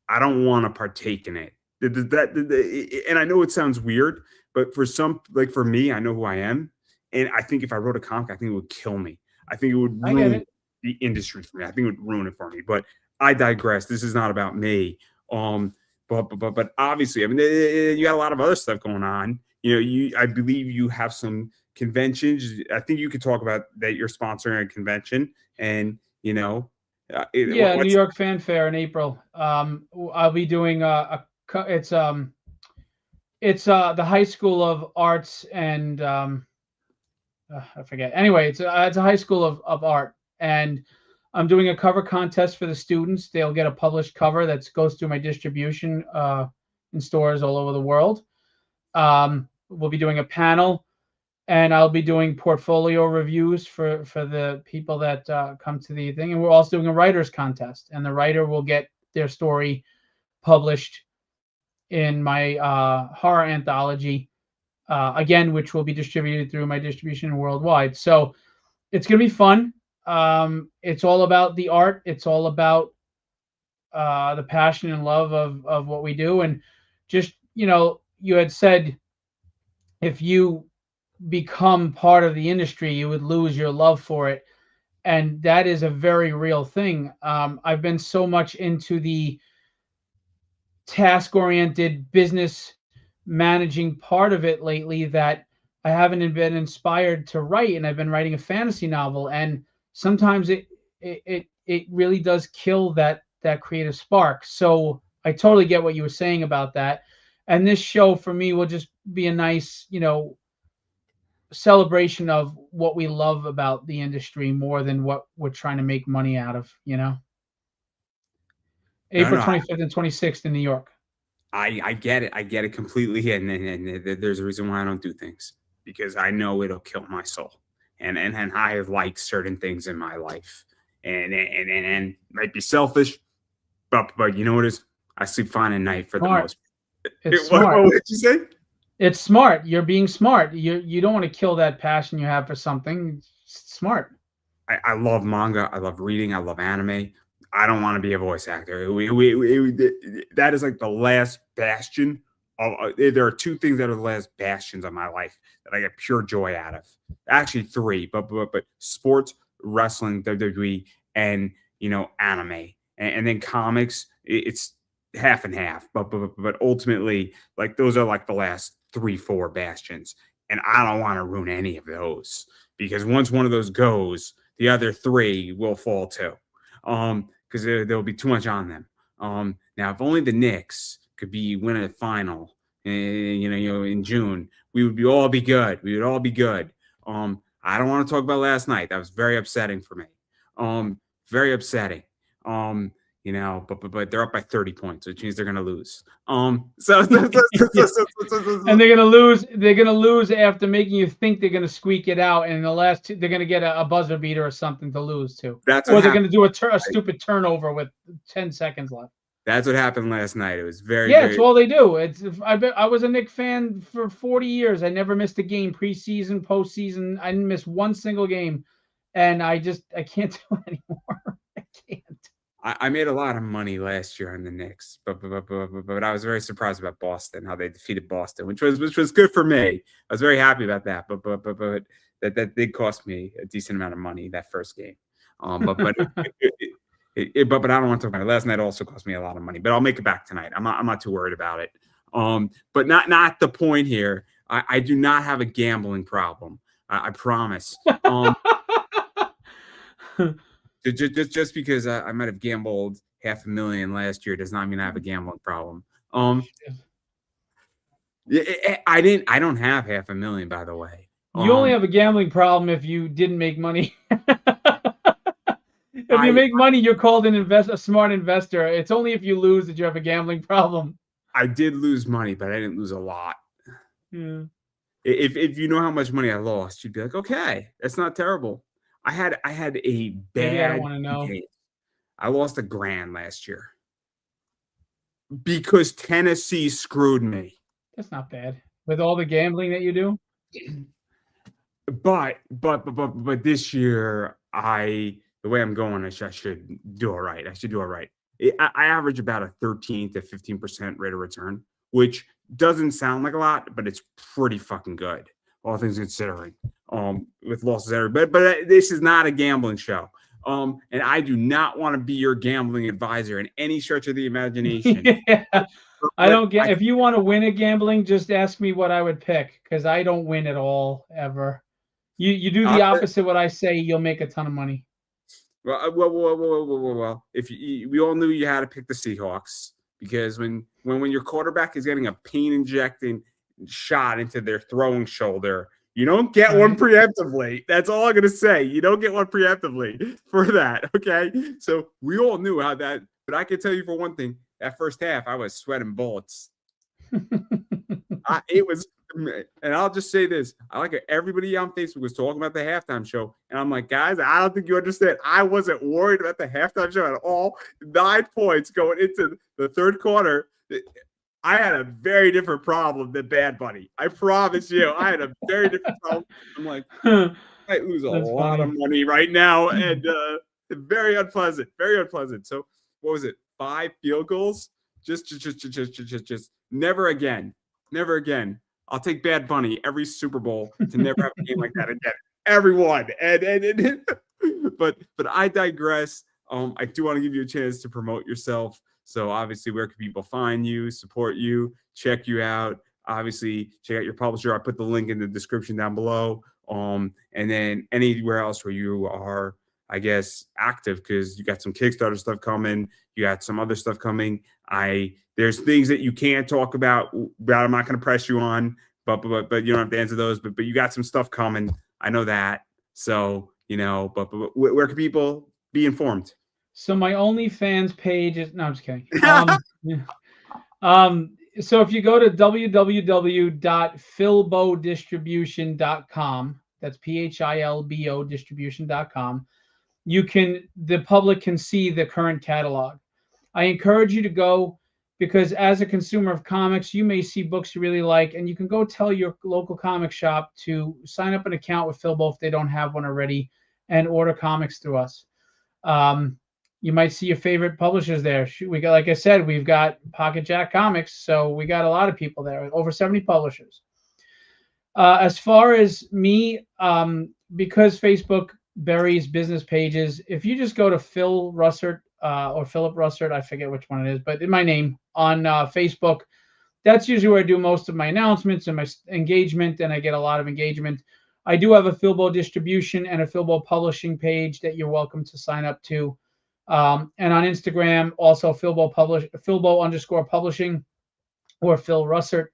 I don't want to partake in it. And I know it sounds weird, but for some, like for me, I know who I am, and I think if I wrote a comic, I think it would kill me. I think it would I get ruin it. the industry for me. I think it would ruin it for me. But I digress. This is not about me. But obviously, I mean, you got a lot of other stuff going on. I believe you have some conventions. I think you could talk about that. You're sponsoring a convention, and Yeah, New what's York Fan Fair in April. I'll be doing it's the High School of Arts and I forget. Anyway, it's a high school of art, and I'm doing a cover contest for the students. They'll get a published cover that goes through my distribution in stores all over the world. We'll be doing a panel, and I'll be doing portfolio reviews for the people that come to the thing. And we're also doing a writers contest, and the writer will get their story published in my horror anthology again, which will be distributed through my distribution worldwide. So it's going to be fun. It's all about the art. It's all about the passion and love of what we do. And just, you had said if you become part of the industry, you would lose your love for it. And that is a very real thing. I've been so much into the task oriented business managing part of it lately that I haven't been inspired to write, and I've been writing a fantasy novel, and sometimes it really does kill that creative spark. So I totally get what you were saying about that. And this show for me will just be a nice, celebration of what we love about the industry more than what we're trying to make money out of. no, April no. 25th and 26th in New York. I get it. I get it completely. And there's a reason why I don't do things, because I know it'll kill my soul. And I like certain things in my life, and might be selfish, but you know what it is? I sleep fine at night for the Smart. most. It's What smart. did you say? It's smart. You're being smart. You don't want to kill that passion you have for something. It's smart. I love manga. I love reading. I love anime. I don't want to be a voice actor. That is like the last bastion there are two things that are the last bastions of my life that I get pure joy out of. Actually, three, but sports, wrestling, WWE, and anime, and then comics. It's half and half, but ultimately, like those are like the last 3, 4 bastions, and I don't want to ruin any of those, because once one of those goes, the other three will fall too. Because there'll be too much on them. Now, if only the Knicks could win a final, in June, we would all be good. We would all be good. I don't want to talk about last night. That was very upsetting for me. Very upsetting. But they're up by 30 points, which means they're going to lose. And they're gonna lose. They're gonna lose after making you think they're gonna squeak it out, and in the last two, they're gonna get a buzzer beater or something to lose to, That's or what they're happened. gonna do a stupid turnover with 10 seconds left. That's what happened last night. It was very, Yeah, it's very. all they do. I was a Knick fan for 40 years. I never missed a game, preseason, postseason. I didn't miss one single game, and I can't do it anymore. I can't. I made a lot of money last year on the Knicks, but I was very surprised about Boston, how they defeated Boston, which was good for me. I was very happy about that, but that did cost me a decent amount of money that first game. But I don't want to talk about it. Last night also cost me a lot of money, but I'll make it back tonight. I'm not too worried about it. But not the point here. I do not have a gambling problem. I promise. Just because I might have gambled $500,000 last year does not mean I have a gambling problem. I don't have $500,000, by the way. You only have a gambling problem if you didn't make money. If you make money, you're called a smart investor. It's only if you lose that you have a gambling problem. I did lose money, but I didn't lose a lot. Yeah. If you know how much money I lost, you'd be like, okay, that's not terrible. I had a bad. Maybe I don't want to know. Day. I lost $1,000 last year because Tennessee screwed me. That's not bad with all the gambling that you do. But this year I the way I'm going, I should do all right. I should do all right. I average about a 13 to 15% rate of return, which doesn't sound like a lot, but it's pretty fucking good, all things considering. With losses there, but this is not a gambling show. And I do not want to be your gambling advisor in any stretch of the imagination. Yeah. I But don't get. If you want to win at gambling, just ask me what I would pick because I don't win at all ever. You do the opposite what I say, you'll make a ton of money. Well, if we all knew you had to pick the Seahawks because when your quarterback is getting a pain injecting shot into their throwing shoulder, you don't get one preemptively. That's all I'm gonna say. You don't get one preemptively for that. Okay, so we all knew how that. But I can tell you for one thing, that first half I was sweating bullets. It was, and I'll just say this: I like it. Everybody on Facebook was talking about the halftime show, and I'm like, guys, I don't think you understand. I wasn't worried about the halftime show at all. 9 points going into the third quarter. I had a very different problem than Bad Bunny. I promise you, I had a very different problem. I'm like, I might lose a lot of money right now, and very unpleasant, very unpleasant. So, what was it? 5 field goals? Just never again. Never again. I'll take Bad Bunny every Super Bowl to never have a game like that again. Everyone. And but I digress. I do want to give you a chance to promote yourself. So obviously, where can people find you, support you, check you out? Obviously, check out your publisher. I put the link in the description down below. And then anywhere else where you are, I guess, active, because you got some Kickstarter stuff coming, you got some other stuff coming. There's things that you can't talk about. I'm not going to press you on, but you don't have to answer those. But you got some stuff coming. I know that. So but where can people be informed? So my OnlyFans page is no, I'm just kidding. So if you go to www.philbodistribution.com, that's PHILBO distribution.com, the public can see the current catalog. I encourage you to go because as a consumer of comics, you may see books you really like, and you can go tell your local comic shop to sign up an account with Philbo if they don't have one already, and order comics through us. You might see your favorite publishers there. We got, like I said, we've got Pocket Jack Comics, so we got a lot of people there, over 70 publishers. As far as me, because Facebook buries business pages, if you just go to Phil Russertt or Phillip Russertt, I forget which one it is, but in my name on Facebook, that's usually where I do most of my announcements and my engagement, and I get a lot of engagement. I do have a Philbo distribution and a Philbo publishing page that you're welcome to sign up to. And on Instagram, also Philbo_publishing or Phil Russertt,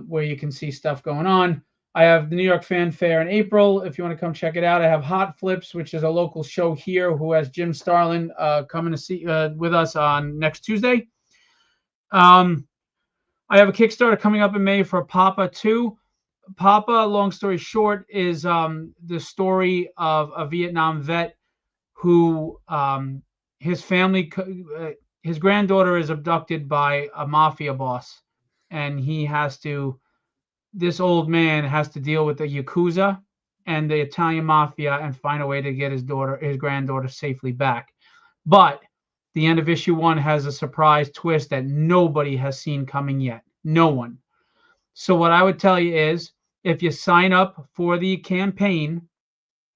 where you can see stuff going on. I have the New York Fan Fair in April. If you want to come check it out, I have Hot Flips, which is a local show here who has Jim Starlin coming to see with us on next Tuesday. I have a Kickstarter coming up in May for Papa 2. Papa, long story short, is the story of a Vietnam vet who his family, his granddaughter is abducted by a mafia boss, and this old man has to deal with the Yakuza and the Italian mafia and find a way to get his granddaughter safely back. But the end of issue 1 has a surprise twist that nobody has seen coming yet. No one. So what I would tell you is, if you sign up for the campaign,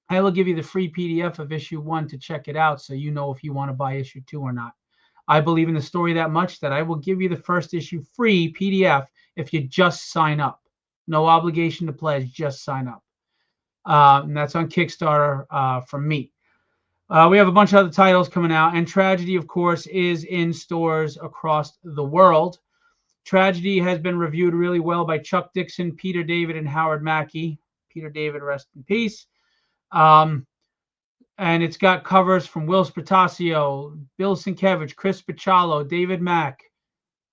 I will give you the free PDF of issue 1 to check it out so you know if you want to buy issue 2 or not. I believe in the story that much that I will give you the first issue free PDF if you just sign up. No obligation to pledge, just sign up. And that's on Kickstarter from me. We have a bunch of other titles coming out, and Tragedy, of course, is in stores across the world. Tragedy has been reviewed really well by Chuck Dixon, Peter David, and Howard Mackey. Peter David, rest in peace. And it's got covers from Will Spertasio, Bill Sienkiewicz, Chris Picciolo, David Mack,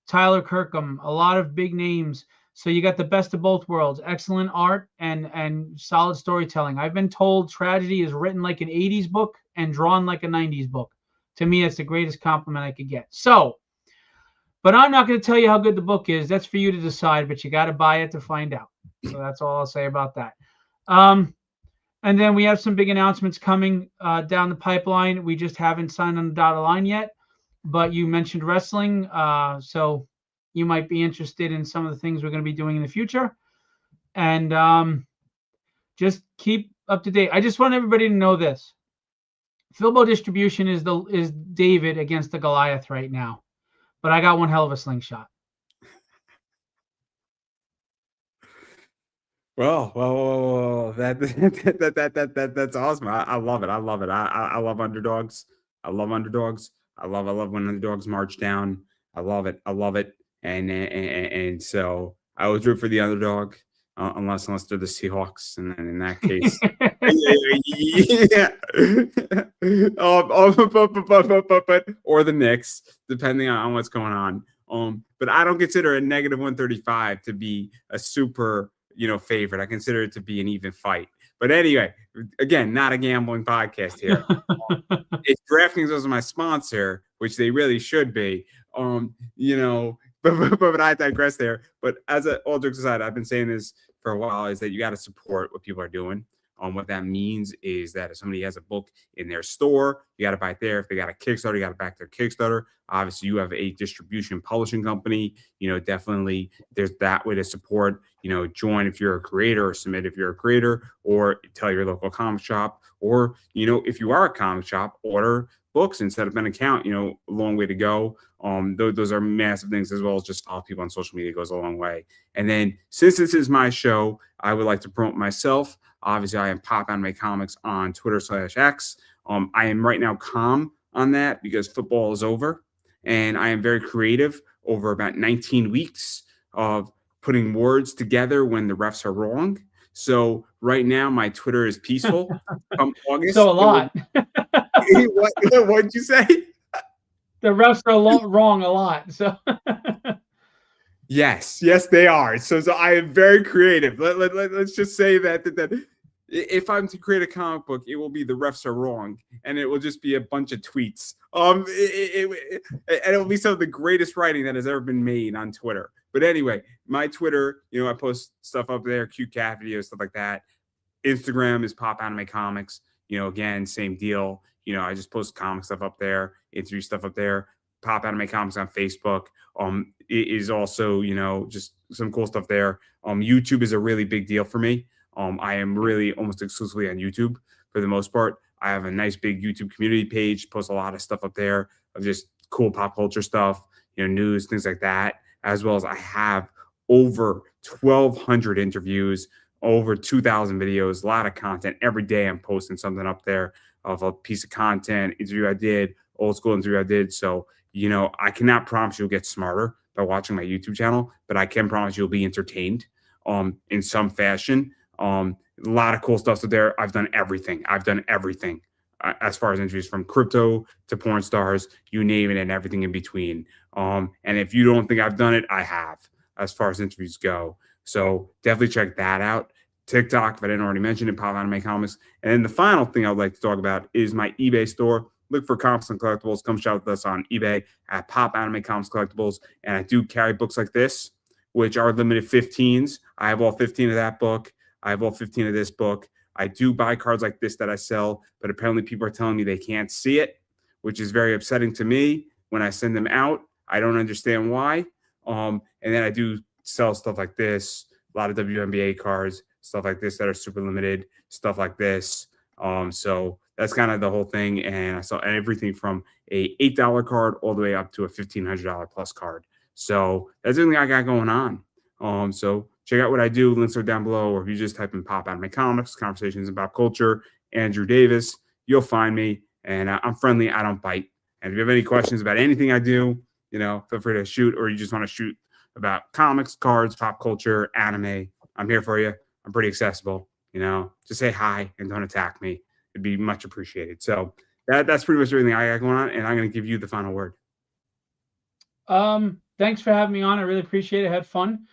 Tyler Kirkham, a lot of big names. So you got the best of both worlds, excellent art and solid storytelling. I've been told Tragedy is written like an 80s book and drawn like a 90s book. To me, that's the greatest compliment I could get. So, but I'm not going to tell you how good the book is. That's for you to decide, but you got to buy it to find out. So that's all I'll say about that. And then we have some big announcements coming down the pipeline. We just haven't signed on the dotted line yet. But you mentioned wrestling, so you might be interested in some of the things we're going to be doing in the future. And just keep up to date. I just want everybody to know this. Philbo Distribution is David against the Goliath right now. But I got one hell of a slingshot. Well, that's awesome. I love it. I love it. I love underdogs. I love underdogs. I love when underdogs march down. I love it. I love it. And so I always root for the underdog, unless they're the Seahawks, and then in that case, yeah. But or the Knicks, depending on what's going on. But I don't consider a negative 135 to be a super favorite. I consider it to be an even fight. But anyway, again, not a gambling podcast here. If DraftKings was my sponsor, which they really should be, but I digress there. But as all jokes aside, I've been saying this for a while, is that you got to support what people are doing. What that means is that if somebody has a book in their store, you got to buy it there. If they got a Kickstarter, you got to back their Kickstarter. Obviously, you have a distribution publishing company. Definitely there's that way to support. Join if you're a creator, or submit if you're a creator, or tell your local comic shop, or if you are a comic shop, order books and set up an account. A long way to go. Those are massive things, as well as just follow people on social media goes a long way. And then, since this is my show, I would like to promote myself. Obviously, I am Pop Anime Comics on Twitter/X. I am right now calm on that because football is over, and I am very creative over about 19 weeks of putting words together when the refs are wrong. So right now, my Twitter is peaceful. Come August, so a lot. What'd you say? The refs are wrong a lot. So. Yes, they are. So I am very creative. Let's just say that if I'm to create a comic book, it will be the refs are wrong, and it will just be a bunch of tweets. And it will be some of the greatest writing that has ever been made on Twitter. But anyway, my Twitter, I post stuff up there, cute cat videos, stuff like that. Instagram is Pop Anime Comics. Again, same deal. I just post comic stuff up there, interview stuff up there. Pop Anime Comics on Facebook. It is also, just some cool stuff there. YouTube is a really big deal for me. I am really almost exclusively on YouTube for the most part. I have a nice big YouTube community page, post a lot of stuff up there of just cool pop culture stuff, news, things like that, as well as I have over 1,200 interviews, over 2,000 videos, a lot of content. Every day I'm posting something up there of a piece of content, interview I did, old school interview I did. So, I cannot promise you'll get smarter by watching my YouTube channel, but I can promise you'll be entertained in some fashion. A lot of cool stuff there. I've done everything. As far as interviews, from crypto to porn stars, you name it, and everything in between. And if you don't think I've done it, I have, as far as interviews go. So definitely check that out. TikTok, if I didn't already mention it, Pop Anime Comics. And then the final thing I would like to talk about is my eBay store. Look for comics and collectibles. Come shop with us on eBay at Pop Anime Comics Collectibles. And I do carry books like this, which are limited 15s. I have all 15 of that book. I have all 15 of this book. I do buy cards like this that I sell, but apparently people are telling me they can't see it, which is very upsetting to me when I send them out. I don't understand why. And then I do sell stuff like this, a lot of WNBA cards, stuff like this that are super limited, stuff like this. So that's kind of the whole thing. And I saw everything from a $8 card all the way up to a $1,500 plus card. So that's everything I got going on. So check out what I do. Links are down below. Or if you just type in Pop Anime Comics, Conversations about Culture, Andrew Davis, you'll find me. And I'm friendly. I don't bite. And if you have any questions about anything I do, feel free to shoot, or you just want to shoot about comics, cards, pop culture, anime, I'm here for you. I'm pretty accessible. Just say hi and don't attack me. It'd be much appreciated. So that's pretty much everything I got going on, and I'm going to give you the final word. Thanks for having me on. I really appreciate it. I had fun.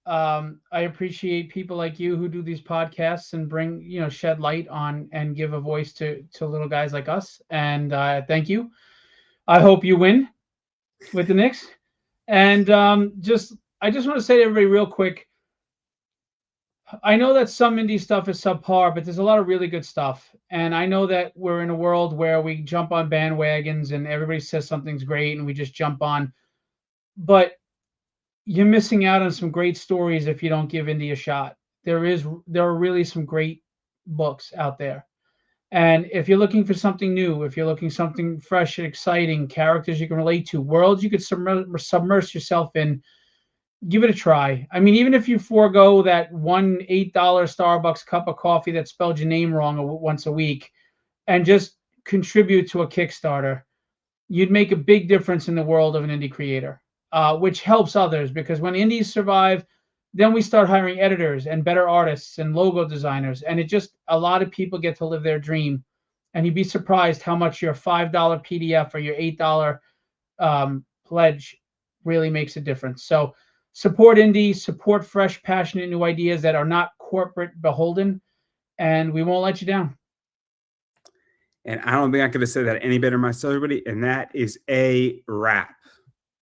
I appreciate people like you who do these podcasts and bring, shed light on and give a voice to little guys like us. And thank you. I hope you win with the Knicks. And I just want to say to everybody real quick, I know that some indie stuff is subpar, but there's a lot of really good stuff. And I know that we're in a world where we jump on bandwagons and everybody says something's great and we just jump on. But you're missing out on some great stories if you don't give indie a shot. There are really some great books out there. And if you're looking for something new, if you're looking something fresh and exciting, characters you can relate to, worlds you could submerge yourself in, give it a try. I mean, even if you forego that one $8 Starbucks cup of coffee that spelled your name wrong once a week and just contribute to a Kickstarter, you'd make a big difference in the world of an indie creator, which helps others because when indies survive, then we start hiring editors and better artists and logo designers. And it just, a lot of people get to live their dream. And you'd be surprised how much your $5 PDF or your $8 pledge really makes a difference. So support indie, support fresh, passionate new ideas that are not corporate beholden, and we won't let you down. And I don't think I could have said that any better myself, everybody. And that is a wrap.